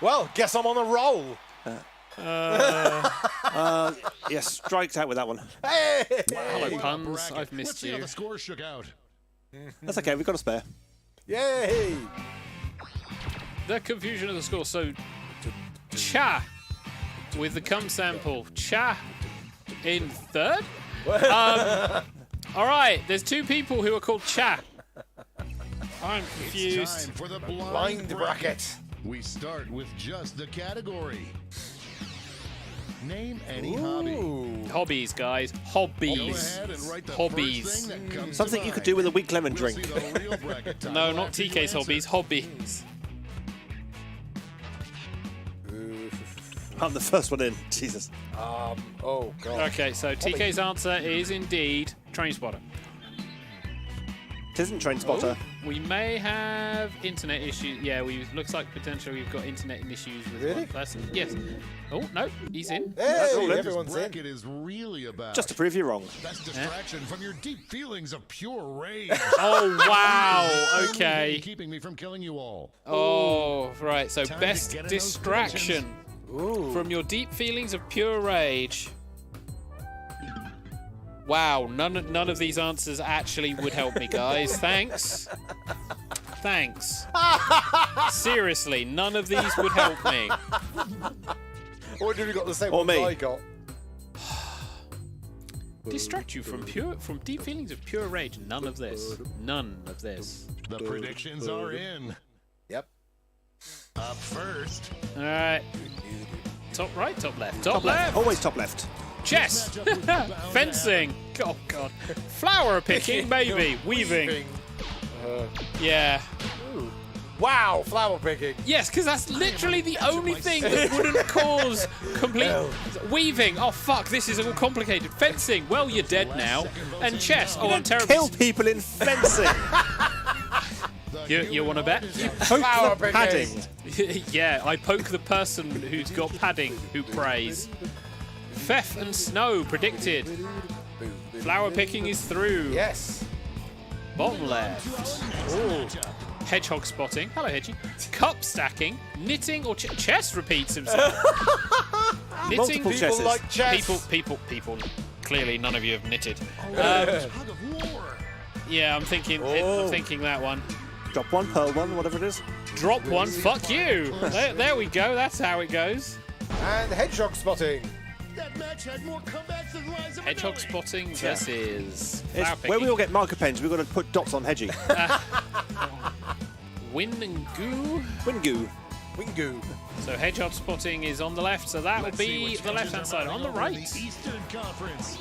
Well, guess I'm on a roll. Yes, striked out with that one. Hey! Hello, puns. Bracket. I've Let's missed see how you. the score shook out. That's okay. We've got a spare. Yay! The confusion of the score. So, Cha with the cum sample. Cha in third. All right, there's 2 people who are called Cha. I'm It's confused. time for the Blind bracket. We start with just the category. Name any hobby. Ooh. Hobbies, guys. Go Hobbies. ahead and write the Hobbies. first thing that comes Something to you could mind. do with a weak lemon We'll drink. see the real bracket time No, not after you TK's answer. hobbies. Hobbies. I'm the first one in. Jesus. Oh, God. Okay, so TK's answer is indeed Train Spotter. It isn't Train Spotter. We may have internet issues. Yeah, looks like potentially we've got internet issues with Really? one person. Yes. Oh no, he's in. Hey, all in. everyone's This in. bracket is really about Just to prove you wrong. best distraction from your deep feelings of pure rage. Oh wow. Only Okay. thing keeping me from killing you all. Oh right. So Time to best get in those distraction Ooh. from your deep feelings of pure rage. Wow. None of these answers actually would help me, guys. Thanks. Thanks. Seriously, none of these would help me. What have you got the same Or one me. I got? Distract you from deep feelings of pure rage. None of this. None of this. The predictions are in. Yep. Up first, All right. Top right, top left. Top left. Always top left. Chess. Fencing. Oh god. Flower picking, maybe. Weaving. Yeah. Wow, flower picking. Yes, because that's literally the only thing that wouldn't cause complete weaving. Oh fuck, this is all complicated. Fencing. Well, you're dead now. And chess. Oh, I'm Kill terrible. people in fencing. You want to bet? Poke Flower the picking. padding. Yeah, I poke the person who's got padding who prays. Theft and snow predicted. Flower picking is through. Yes. Bottom left. Ooh. Hedgehog spotting. Hello, Hedgie. Cup stacking. Knitting or chess repeats himself. Knitting. Multiple chesses. People like chess. People. Clearly, none of you have knitted. Tug of war. Yeah, I'm thinking that one. Drop one, pearl one, whatever it is. Drop one, fuck you. There we go. That's how it goes. And hedgehog spotting. That match had more comebacks than Rise of Hedgehog Anarchy. spotting versus It's flower where we picking. all get marker pens, we've got to put dots on hedging. Win and goo. Wingoo. Wingu. So hedgehog spotting is on the left, so that will Let's see be which the left-hand hedges are side. On the running right, the Eastern Conference.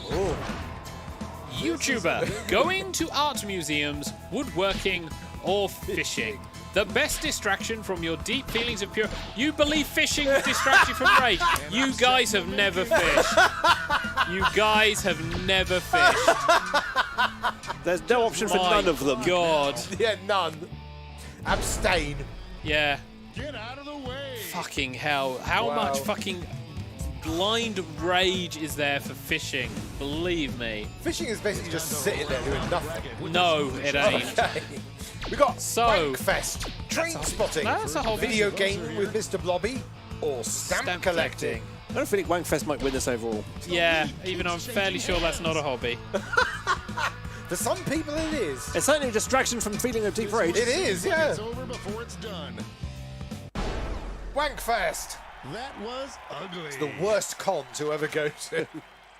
YouTuber going to art museums, woodworking, or fishing. The best distraction from your deep feelings of pure. You believe fishing will distract you from rage? You guys have never fished. You guys have never fished. There's no option for none of them. God. Yeah, none. Abstain. Yeah. Get out of the way. Fucking hell. How Wow. much fucking blind rage is there for fishing? Believe me. Fishing is basically just sitting there doing nothing. No, it ain't. Okay. We got So- Wankfest, train spotting, That's a whole video game with Mr. Blobby, or stamp collecting. I don't think Wankfest might win this overall. Yeah, even though I'm fairly sure that's not a hobby. For some people it is. It's certainly a distraction from feeling of deep rage. It is, yeah. It's over before it's done. Wankfest, That was ugly. the worst con to ever go to.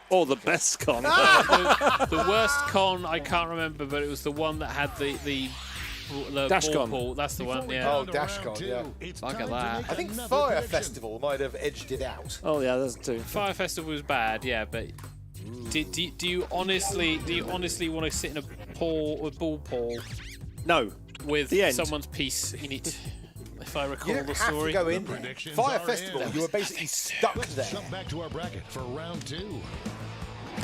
Or the best con. The worst con I can't remember, but it was the one that had the Dash ball con. pool. That's the one. Yeah. Oh, Dashcon, yeah. Look at that. I think Fire Festival might have edged it out. Oh yeah, there's two. Fire Festival was bad, yeah, but do you honestly want to sit in a ball pool No. with The end. someone's piece in it? If I recall You don't the have story. to go in. predictions Fire are Festival, in. you were basically stuck there. Jump back to our bracket for round 2. You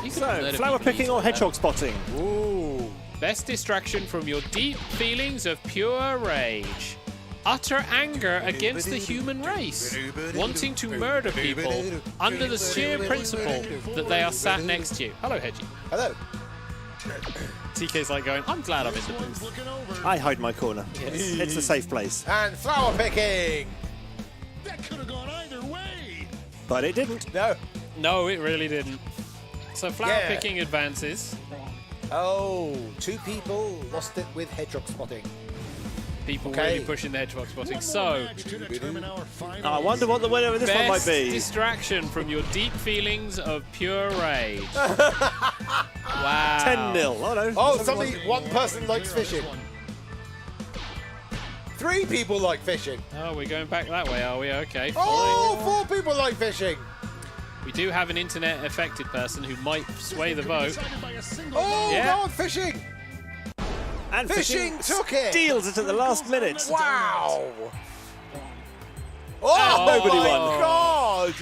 can So, murder flower people picking or easily. hedgehog spotting? Ooh. Best distraction from your deep feelings of pure rage. Utter anger against the human race, wanting to murder people under the sheer principle that they are sat next to you. Hello, Hedgie. Hello. TK's like going, I'm glad I'm in the One's booth. looking over. I hide my corner. It's a safe place. And flower picking. That could have gone either way. But it didn't. No. No, it really didn't. So flower Yeah. picking advances. Oh, 2 people lost it with hedgehog spotting. People Okay. really pushing the hedgehog spotting. One more So, match to determine our final I wonder what the winner of this one might best be. distraction from your deep feelings of pure rage. Wow. 10-0. Oh no. Oh, one person likes fishing. 3 people like fishing. Oh, we're going back that way, are we? Okay, fine. Oh, 4 people like fishing. We do have an internet-affected person who might sway the vote. decided by a single Oh, Yeah. God, fishing. And Fishing took it. steals it at the last minute. Wow. Oh, Nobody my won. God.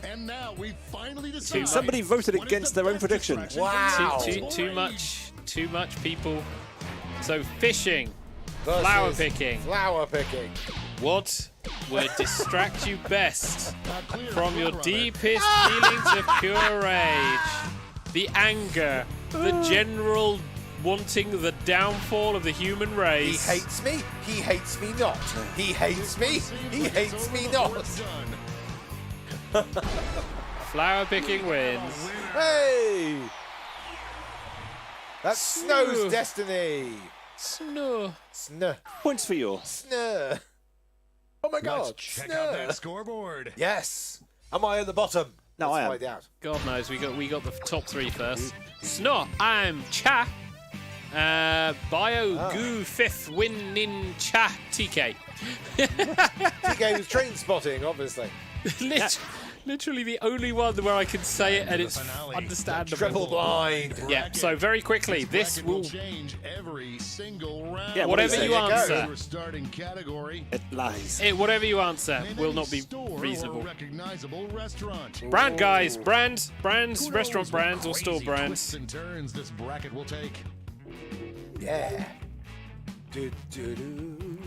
And now we finally decide. Somebody voted what is against the their own best prediction. distraction Wow. Too much people. So fishing, Versus flower picking. Flower picking. What would distract you best Clear from your front runner. deepest feelings of pure rage? The anger, the general wanting the downfall of the human He race. hates me. He hates me not. He hates me. He hates me not. Flower picking wins. Hey. That's Snow's destiny. Snow. Snur. Points for you. Snur. Oh my God. Let's check out that Snur. scoreboard. Yes. Am I at the bottom? No, Let's I am. find out. God knows, we got the top 3 first. Snow, I'm Cha. Bio Goo 5th win in Cha TK. TK was train spotting, obviously. Literally the only one where I can say it and it's Finale. understandable. Triple blind. Yeah, so very quickly, this Bracket will change every single round. Yeah, whatever There you you go. answer, Your starting category. It lies. whatever you answer Name will any not be store or reasonable. recognizable restaurant. Brand guys, brands, Who knows restaurant what brands or store crazy brands. twists and turns this bracket will take. Yeah. Do-do-do.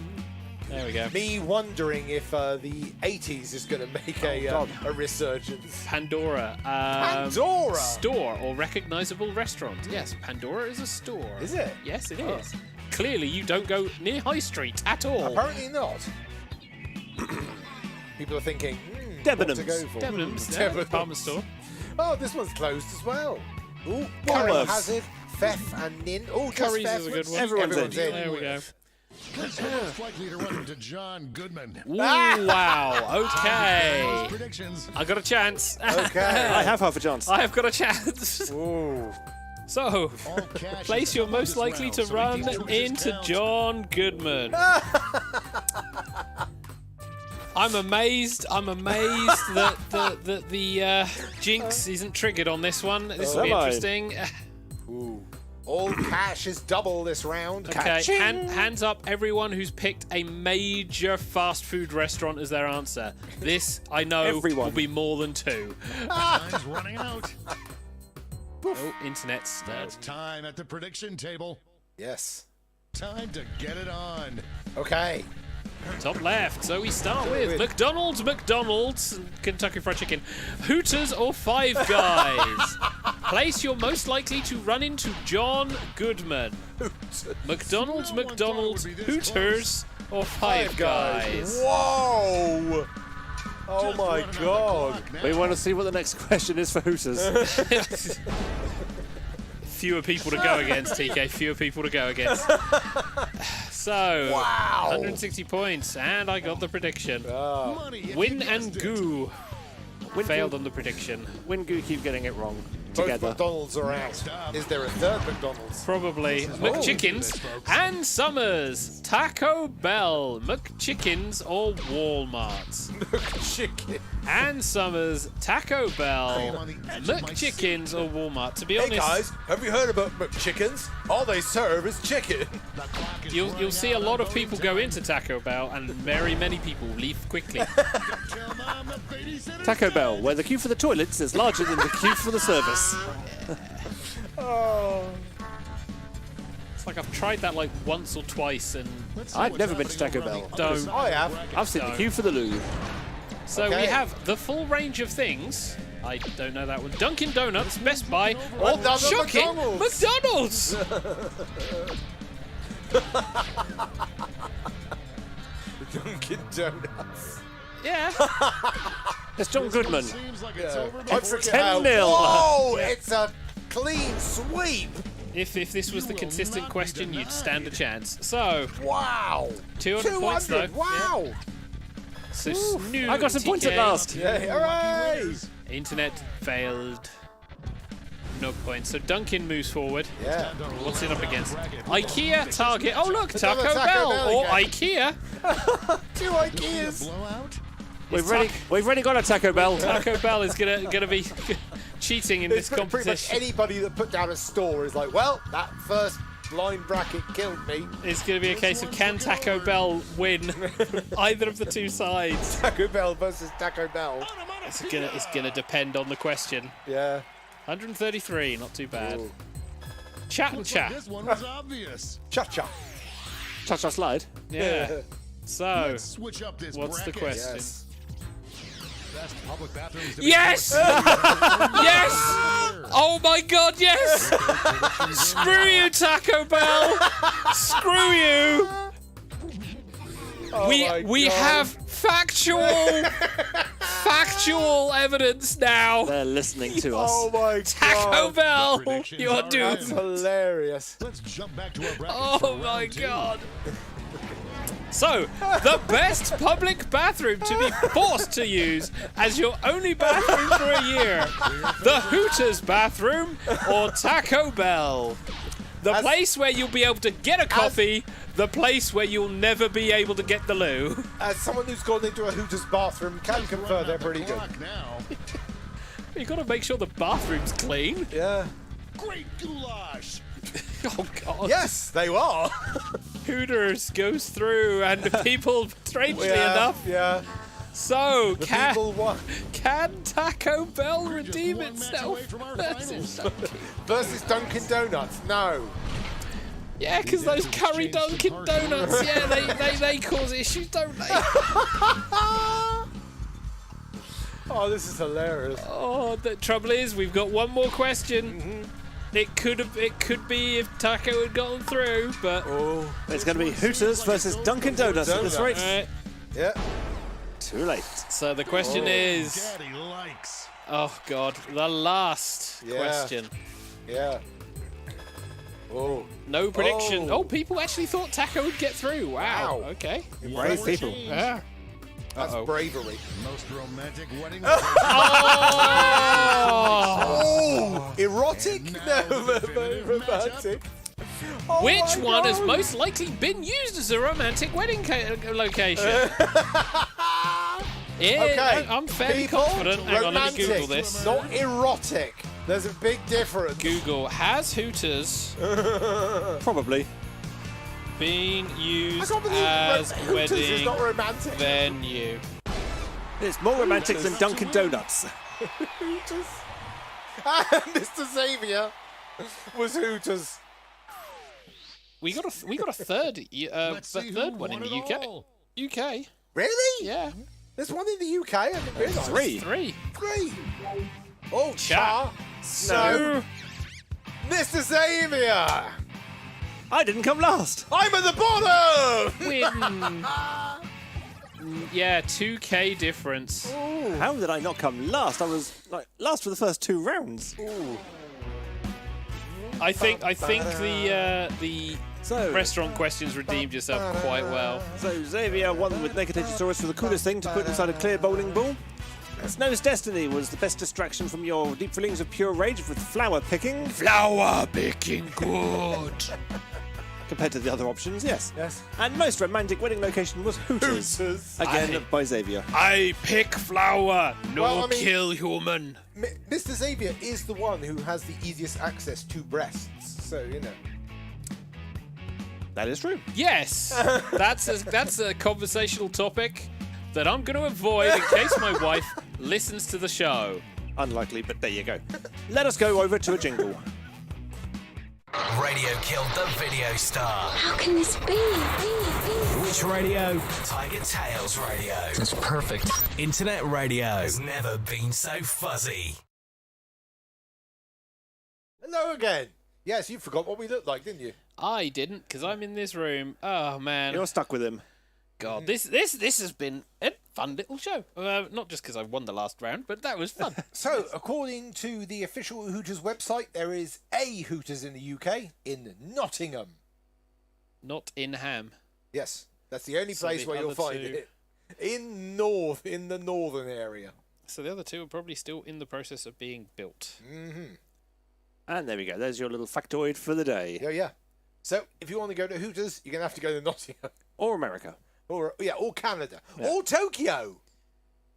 There we go. Me wondering if the 80s is going to make a resurgence. Pandora. Pandora? Store or recognizable restaurant. Yes, Pandora is a store. Is it? Yes, it Oh. is. Clearly, you don't go near High Street at all. Apparently not. People are thinking, what to Debenhams. go for? Debenhams, Debenhams. department store. Oh, this one's closed as well. Ooh, Woolworths. Hazard, Fef, and Nin. Oh, Curry's is a good one. Everyone's in. There we go. Place your most likely to run into John Goodman. Ooh, wow. Okay. Predictions. I got a chance. Okay. I have half a chance. I have got a chance. Ooh. So, All cash place is you're doubled most this likely round, to so run 18 choices into count. John Goodman. I'm amazed that the jinx isn't triggered on this one. This will be Am I? interesting. Ooh. All cash is double this round. Okay, hands up everyone who's picked a major fast food restaurant as their answer. This, I know, Everyone. will be more than 2. Time's running out. Oh, internet's It's time at the prediction table. Yes. Time to get it on. Okay. top left. So we start with McDonald's, and Kentucky Fried Chicken, Hooters or Five Guys. Place you're most likely to run into John Goodman. McDonald's, Hooters or Five Guys. Whoa! Oh my god. We want to see what the next question is for Hooters. Fewer people to go against, TK. Fewer people to go against. So, Wow. 160 points, and I got the prediction. Money if Win you and guessed it. Goo failed on the prediction. Wingoo keep getting it wrong. Both Together. McDonald's are out. Is there a third McDonald's? Probably McChickens and Summers, Taco Bell, McChickens or Walmart. Chicken. And Summers, Taco Bell, I am on the edge of my McChickens or Walmart. To be Hey honest, guys, have you heard about McChickens? All they serve is chicken. The clock is you'll running see a out lot on of people voting go time. into Taco Bell, and very many people leave quickly. Tell Mom the babysitter's Taco dead. Bell, where the queue for the toilets is larger than the queue for the service. It's like I've tried that like once or twice, and Let's see I've what's never been to happening Taco over on Bell. the other Don't. side I of the have. bracket. I've seen the No. queue for the loo. so Okay. we have the full range of things. I don't know that one. Dunkin' Donuts, Best Buy, or Another shocking McDonald's. Dunkin' Donuts. Yeah. It's John Goodman. Seems like it's over I before forget 10-0. Whoa! It's a clean sweep. If this was the will consistent not be question, you'd denied. stand a chance. So, Wow. 200 points though. Wow. So Snoo, I got some points at TK, last. Yeah, hooray. winners. Internet failed. No points. So Duncan moves forward. Yeah. What's it up against? IKEA, Target. Oh look, Another Taco Taco Bell Bell or again. IKEA. Two Ikeas. Blowout. We've already got a Taco Bell. Taco Bell is gonna be cheating in this Pretty much competition. anybody that put down a store is like, well, that first line bracket killed me. It's gonna be a case of can Taco Bell win either of the two sides. Taco Bell versus Taco Bell. It's gonna depend on the question. Yeah. 133, not too bad. Ooh. Chat and Looks like chat. this one was obvious. Cha-cha. Cha-cha slide. Yeah. So, Let's switch up this what's the bracket. question? Yes. Best public bathrooms to be Yes! forced. Yes! Oh my god, yes! Screw you, Taco Bell! Screw you! Oh my we God. have factual evidence now. They're listening to us. Oh my Taco God. Bell, Predictions you're are That's doomed. hilarious. Let's jump back to our bracket. Oh for my round two. god. So, the best public bathroom to be forced to use as your only bathroom for a year. The Hooters bathroom or Taco Bell. The As- place where you'll be able to get a coffee, the place where you'll never be able to get the loo. As someone who's gone into a Hooters bathroom can confirm they're pretty good. Clock now. You've got to make sure the bathroom's clean. Yeah. Great goulash. Oh god. Yes, they are. Hooters goes through and people, strangely Yeah, enough. Yeah. So, The can people won. Taco Bell Just redeem one match itself? away from our Versus finals. Dunkin'? Versus Dunkin' Donuts. No. Yeah, because those curry Dunkin' Donuts, yeah, they cause issues, don't they? Oh, this is hilarious. Oh, the trouble is, we've got one more question. Mm-hmm. It could be if Taco had gone through, but Oh. It's going to be Hooters versus Dunkin' Donuts at this rate. Alright, Yeah. Too late. so the question is, Daddy likes. Oh, God. The last question. Yeah. Oh. No prediction. Oh. Oh, people actually thought Taco would get through. Wow. Wow. Okay. Brave people. Yeah. That's bravery. Most romantic wedding. Oh! Erotic? Now No, the definitive romantic. Oh Which my one has God. most likely been used as a romantic wedding location? Yeah, Okay. I'm fairly People, confident. Hang on, let me Google romantic, this. Not erotic. There's a big difference. Google, has Hooters Probably. been I used can't believe as Hooters is wedding not romantic. venue? It's more romantic than Dunkin' Donuts. Hooters. Mr. Xavier was Hooters. We got a third Let's see third who one in won the it UK. all. UK, Really? yeah, There's one in the UK. I didn't realise. Three. Three. Oh, Chat. So, Mr. Xavier, I didn't come last. I'm at the bottom. win. Yeah, 2K difference. How did I not come last? I was last for the first 2 rounds. I think the So, restaurant questions redeemed yourself quite well. so Xavier won with Naked-Tajosaurus for the coolest thing to put inside a clear bowling ball. Snow's Destiny was the best distraction from your deep feelings of pure rage with flower picking. Flower picking good. Compared to the other options, yes. Yes. And most romantic wedding location was Hooters. Again, by Xavier. I pick flower, no Well, I mean- kill human. Mr. Xavier is the one who has the easiest access to breasts. So, you know. That is true. Yes, that's a conversational topic that I'm going to avoid in case my wife listens to the show. Unlikely, but there you go. Let us go over to a jingle. Radio killed the video star. How can this be? Which radio? TigerTails Radio. That's perfect. Internet radio has never been so fuzzy. Hello again. Yes, you forgot what we looked like, didn't you? I didn't, because I'm in this room. Oh man, You're stuck with him. God, this has been a fun little show. Not just because I won the last round, but that was fun. So, according to the official Hooters website, there is a Hooters in the UK in Nottingham. Not in Ham. Yes, that's the only So place the where you'll other find two- it. In the northern area. So the other two are probably still in the process of being built. And there we go. There's your little factoid for the day. Yeah. So, if you want to go to Hooters, you're going to have to go to Nottingham. Or America. Or Canada. Or Tokyo.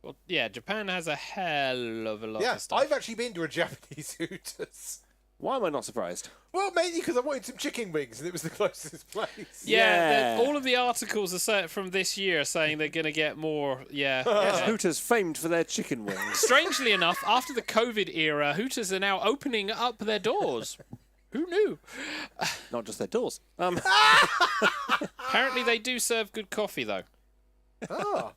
Well, yeah, Japan has a hell of a lot Yeah, of stuff. I've actually been to a Japanese Hooters. Why am I not surprised? Well, mainly because I wanted some chicken wings and it was the closest place. Yeah, Yeah. all of the articles are from this year saying they're going to get more. Yeah. Yes, Hooters famed for their chicken wings. Strangely enough, after the COVID era, Hooters are now opening up their doors. Who knew? Not just their doors. Apparently, they do serve good coffee, though. Ah.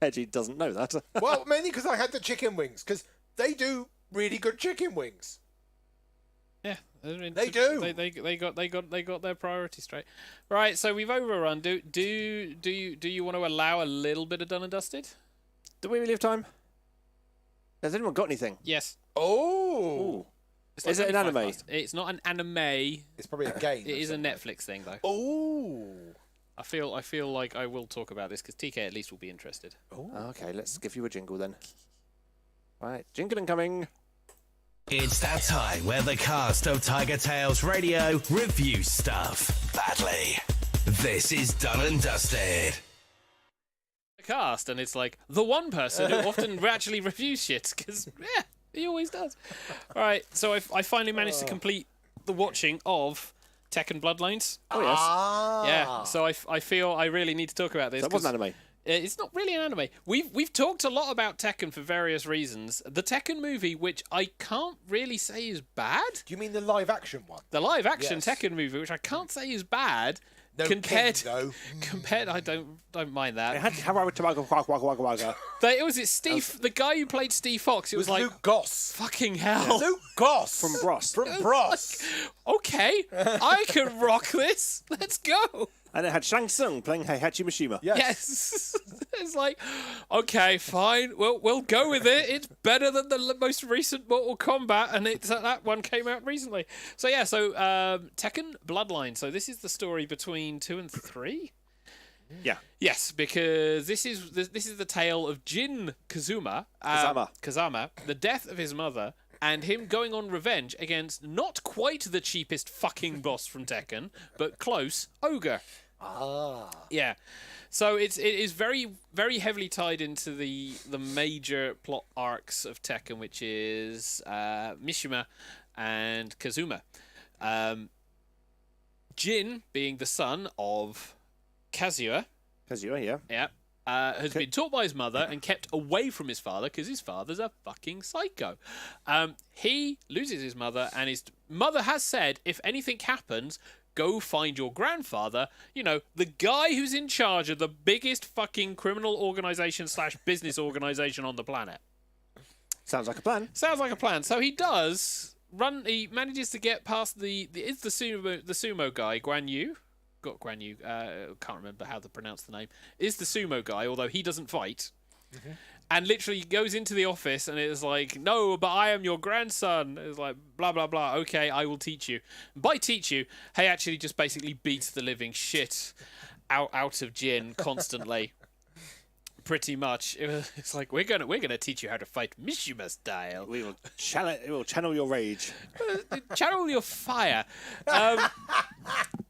Edgy doesn't know that. Well, mainly because I had the chicken wings, because they do really good chicken wings. Yeah, I mean, They do. They got their priorities straight. Right, so we've overrun. Do you want to allow a little bit of done and dusted? Do we really have time? Has anyone got anything? Yes. Oh. It's Is it an 25 anime? past. It's not an anime. It's probably a game. It is a Netflix thing, though. Oh. I feel like I will talk about this because TK at least will be interested. Okay, let's give you a jingle then. Right, jingle incoming. It's that time where the cast of TigerTails Radio review stuff badly. This is Done and Dusted. The cast, and it's like the one person who often actually reviews shit because he always does. All right, so I finally managed to complete the watching of Tekken Bloodlines. Oh, yes. Yeah, so I feel I really need to talk about this. That wasn't 'cause anime. It's not really an anime. We've talked a lot about Tekken for various reasons. The Tekken movie, which I can't really say is bad. Do you mean the live action one? The live action Yes. Tekken movie, which I can't say is bad. No compared, king, though. compared, I don't mind that. It had Hawaii. It was Steve, the guy who played Steve Fox. It was like Luke Goss. fucking hell. Luke Goss. From Bros. From Bros. Okay, I can rock this. Let's go. And it had Shang Tsung playing Heihachi Mishima. Yes. Yes. It's like, okay, fine. We'll go with it. It's better than the most recent Mortal Kombat, and that one came out recently. So yeah, Tekken Bloodline. So this is the story between 2 and 3. Yeah. Yes, because this is the tale of Jin Kazama, the death of his mother, and him going on revenge against not quite the cheapest fucking boss from Tekken, but close, Ogre. Yeah. So it is very, very heavily tied into the major plot arcs of Tekken, which is Mishima and Kazuma. Jin, being the son of Kazuya, yeah. Has been taught by his mother and kept away from his father because his father's a fucking psycho. He loses his mother, and his mother has said, if anything happens, go find your grandfather, the guy who's in charge of the biggest fucking criminal organization / business organization on the planet. Sounds like a plan. So he does run. He manages to get past the sumo guy, Guan Yu. Can't remember how to pronounce the name. Is the sumo guy, although he doesn't fight. Mm-hmm. And literally goes into the office and it's like, no, but I am your grandson. It's like, blah, blah, blah. Okay, I will teach you. By teach you, he actually just basically beats the living shit out of Jin constantly. Pretty much. It's like, we're gonna teach you how to fight Mishima style. We will channel your rage. Channel your fire.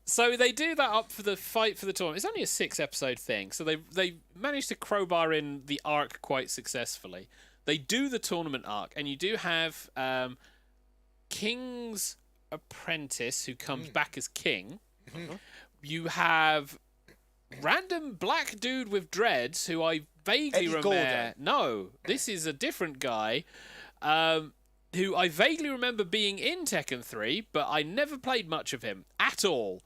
So they do that up for the fight for the tournament. It's only a 6-episode thing, so they managed to crowbar in the arc quite successfully. They do the tournament arc, and you do have King's apprentice who comes back as king. Mm-hmm. You have random black dude with dreads who I vaguely remember. No, this is a different guy. Who I vaguely remember being in Tekken 3, but I never played much of him at all.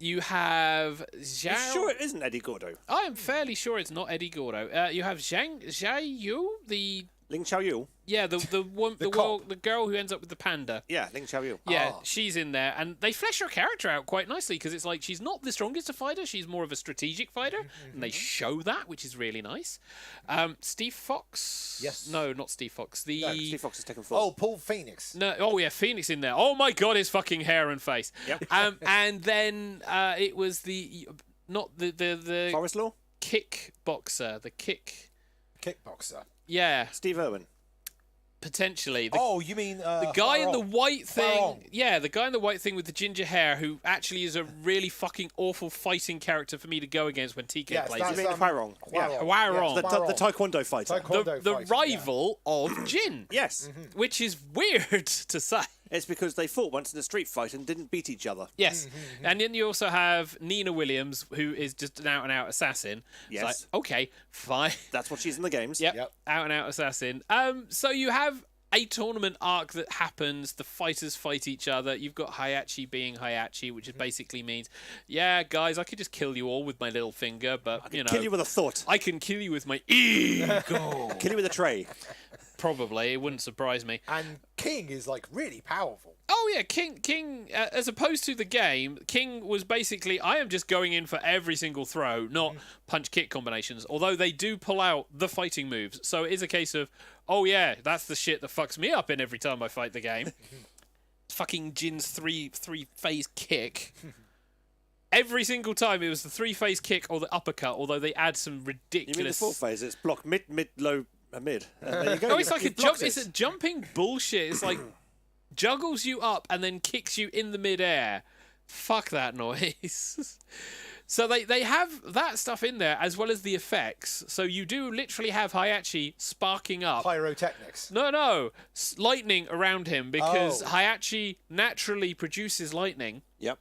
You have Zhao... You sure it isn't Eddie Gordo? I am fairly sure it's not Eddie Gordo. You have Zhai Yu, the... Ling Xiaoyu? Yeah, the girl who ends up with the panda. Yeah, Ling Xiaoyu. Yeah, she's in there, and they flesh her character out quite nicely because it's like she's not the strongest of fighter, she's more of a strategic fighter, and they show that, which is really nice. Steve Fox? Yes. No, not Steve Fox. No, Steve Fox is Tekken 4. Oh, Paul Phoenix. No, oh yeah, Phoenix in there. Oh my god, his fucking hair and face. Yep. And then it was the Forest Law? kickboxer, Kickboxer. Yeah, Steve Irwin. potentially. You mean The guy in the Farong. white thing, Farong. yeah, the guy in the white thing with the ginger hair, who actually is a really fucking awful fighting character for me to go against when TK Yes, plays that's, it. You mean Huarong? Yeah. Huarong. The Taekwondo fighter. The rival of Jin, Yes. which is weird to say. It's because they fought once in a street fight and didn't beat each other. Yes, and then you also have Nina Williams, who is just an out-and-out assassin. Yes. It's like, okay, fine. That's what she's in the games. Yep. Out-and-out assassin. So you have a tournament arc that happens. The fighters fight each other. You've got Hayachi being Hayachi, which basically means, yeah, guys, I could just kill you all with my little finger, but, Kill you with a thought. I can kill you with my ego. Kill you with a tray. Probably. It wouldn't surprise me. And King is like really powerful. Oh yeah, King. As opposed to the game, King was basically, I am just going in for every single throw, not punch-kick combinations. Although they do pull out the fighting moves, so it is a case of, oh yeah, that's the shit that fucks me up in every time I fight the game. Fucking Jin's three-phase kick. Every single time it was the 3-phase kick or the uppercut. Although they add some ridiculous. You mean the 4-phase? It's block mid, low, mid. There you go. No, it's like a jump. It's a jumping bullshit. It's like juggles you up and then kicks you in the midair. Fuck that noise. So they have that stuff in there as well as the effects. So you do literally have Hayachi sparking up. Pyrotechnics. No. Lightning around him because Hayachi naturally produces lightning. Yep.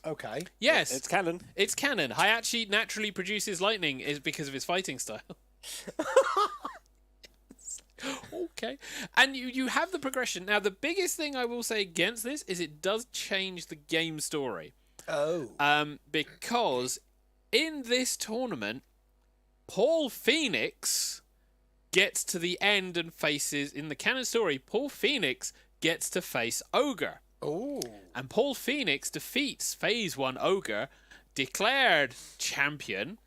Okay. Yes. It's canon. It's canon. Hayachi naturally produces lightning is because of his fighting style. Okay. And you have the progression. Now, the biggest thing I will say against this is it does change the game story. Oh. Because in this tournament, Paul Phoenix gets to the end and faces, in the canon story, Paul Phoenix gets to face Ogre. Oh. And Paul Phoenix defeats Phase 1 Ogre, declared champion,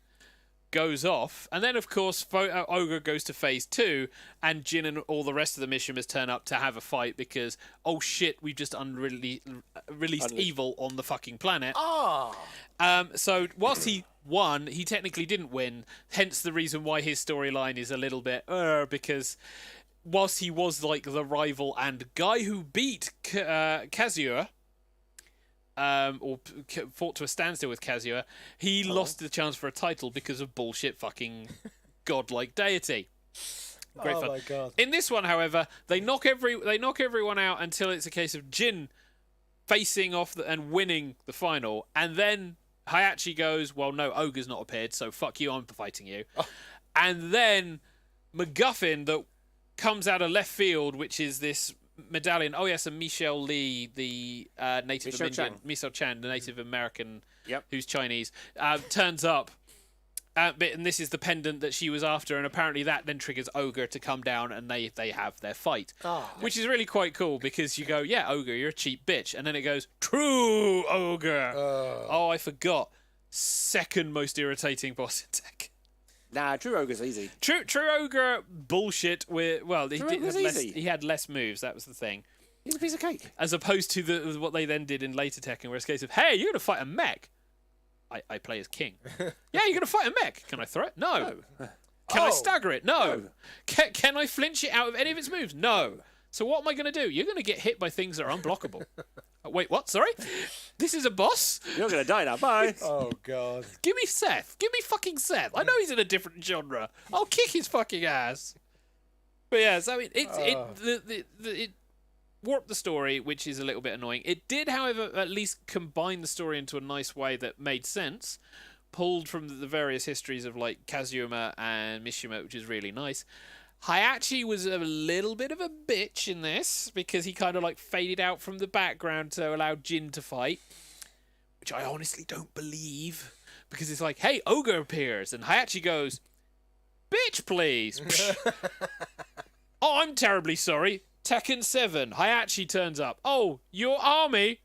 goes off, and then of course Ogre goes to phase 2, and Jin and all the rest of the Mishimers turn up to have a fight because oh shit, we've just released evil on the fucking planet. So whilst he won, he technically didn't win, hence the reason why his storyline is a little bit because whilst he was like the rival and guy who beat Kazuya, or fought to a standstill with Kazuya, he lost the chance for a title because of bullshit fucking godlike deity. Great fun. My God. In this one, however, they knock everyone out until it's a case of Jin facing off and winning the final, and then Hayachi goes, well, no, Ogre's not appeared, so fuck you, I'm fighting you. And then MacGuffin that comes out of left field, which is this medallion. Oh yes, and Michelle Lee, the Native American, Michelle Chan, the Native American, who's Chinese, turns up. And this is the pendant that she was after, and apparently that then triggers Ogre to come down, and they have their fight, which is really quite cool because you go, yeah, Ogre, you're a cheap bitch, and then it goes, true Ogre. Oh, I forgot. Second most irritating boss in Tekken. Nah, True Ogre's easy. True Ogre bullshit with he had less moves. That was the thing. He's a piece of cake. As opposed to what they then did in later Tekken, where it's a case of, hey, you're gonna fight a mech. I play as King. Yeah, you're gonna fight a mech. Can I throw it? No. Can I stagger it? No. Can I flinch it out of any of its moves? No. So what am I gonna do? You're gonna get hit by things that are unblockable. Wait, what? Sorry? This is a boss? You're gonna die now. Bye. Oh, God. Give me Seth. Give me fucking Seth. I know he's in a different genre. I'll kick his fucking ass. But yeah, so it warped the story, which is a little bit annoying. It did, however, at least combine the story into a nice way that made sense, pulled from the various histories of like Kazuma and Mishima, which is really nice. Hayachi was a little bit of a bitch in this because he kind of like faded out from the background to allow Jin to fight, which I honestly don't believe, because it's like, hey, Ogre appears, and Hayachi goes, bitch, please. Oh, I'm terribly sorry. Tekken 7, Hayachi turns up. Oh, your army?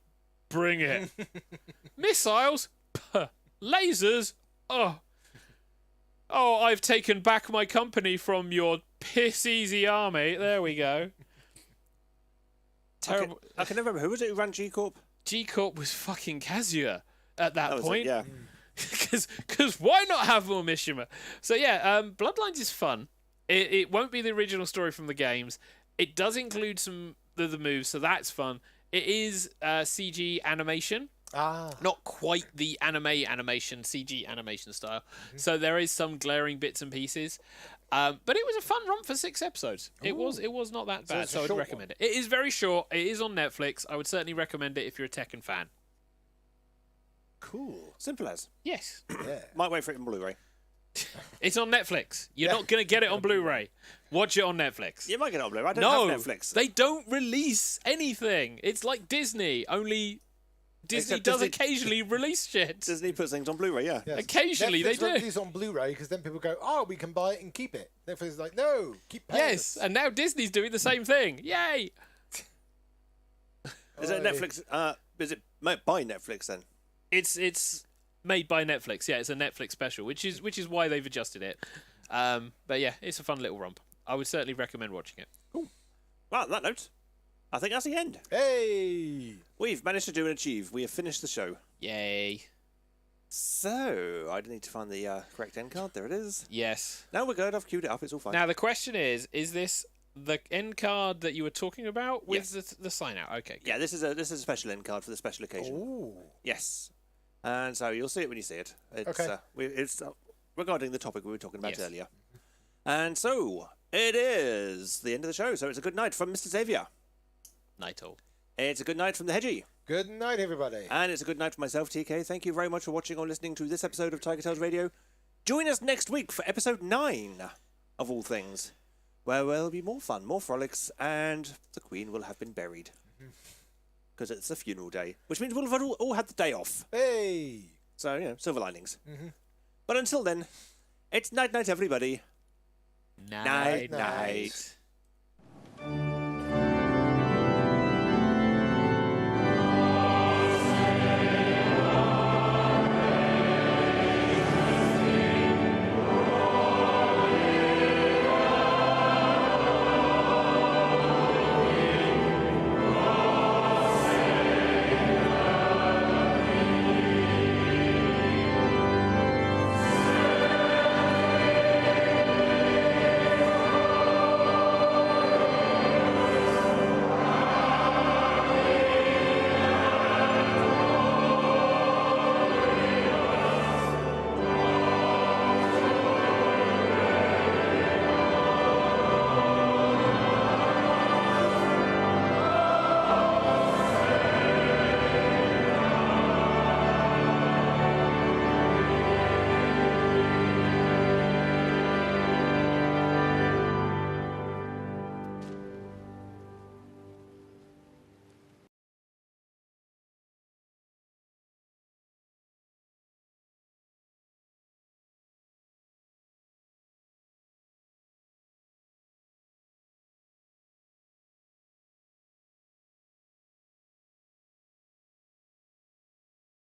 Bring it. Missiles? Puh. Lasers? Oh, I've taken back my company from your piss-easy army. There we go. Terrible. I can never remember. Who was it who ran G-Corp? G-Corp was fucking Kazuya at that point. Yeah. Because why not have more Mishima? So yeah, Bloodlines is fun. It won't be the original story from the games. It does include some of the moves, so that's fun. It is CG animation. Not quite the animation, CG animation style. So there is some glaring bits and pieces. But it was a fun run for 6 episodes. It was not that bad, so I'd recommend it. It is very short. It is on Netflix. I would certainly recommend it if you're a Tekken fan. Cool. Simple as. Yes. Yeah. Might wait for it in Blu-ray. It's on Netflix. You're not going to get it on Blu-ray. Watch it on Netflix. You might get it on Blu-ray. I don't have Netflix. They don't release anything. It's like Disney, only Disney does occasionally release shit. Disney puts things on Blu-ray, yeah. Yes. Occasionally Netflix they do. release on Blu-ray because then people go, oh, we can buy it and keep it. Netflix is like, no, keep paying Yes, us. and now Disney's doing the same thing. Yay! Is it Netflix? Is it made by Netflix then? It's made by Netflix. Yeah, it's a Netflix special, which is why they've adjusted it. But yeah, it's a fun little romp. I would certainly recommend watching it. Cool. Well, on that note, I think that's the end. Hey! We've managed to do and achieve. We have finished the show. Yay! So, I need to find the correct end card. There it is. Yes. No, we're good. I've queued it up. It's all fine. Now the question is this the end card that you were talking about with the sign out? Okay. Yeah, this is a special end card for the special occasion. Ooh. Yes. And so you'll see it when you see it. It's, Okay. It's regarding the topic we were talking about Yes. earlier. And so, it is the end of the show. So it's a good night from Mr. Xavier. Night all. It's a good night from the Hedgie. Good night, everybody. And it's a good night for myself, TK. Thank you very much for watching or listening to this episode of TigerTails Radio. Join us next week for episode 9, of all things, where there'll be more fun, more frolics, and the Queen will have been buried. Because it's a funeral day, which means we'll have all had the day off. Hey! So, you know, silver linings. But until then, it's night-night, everybody. Night. Night-night.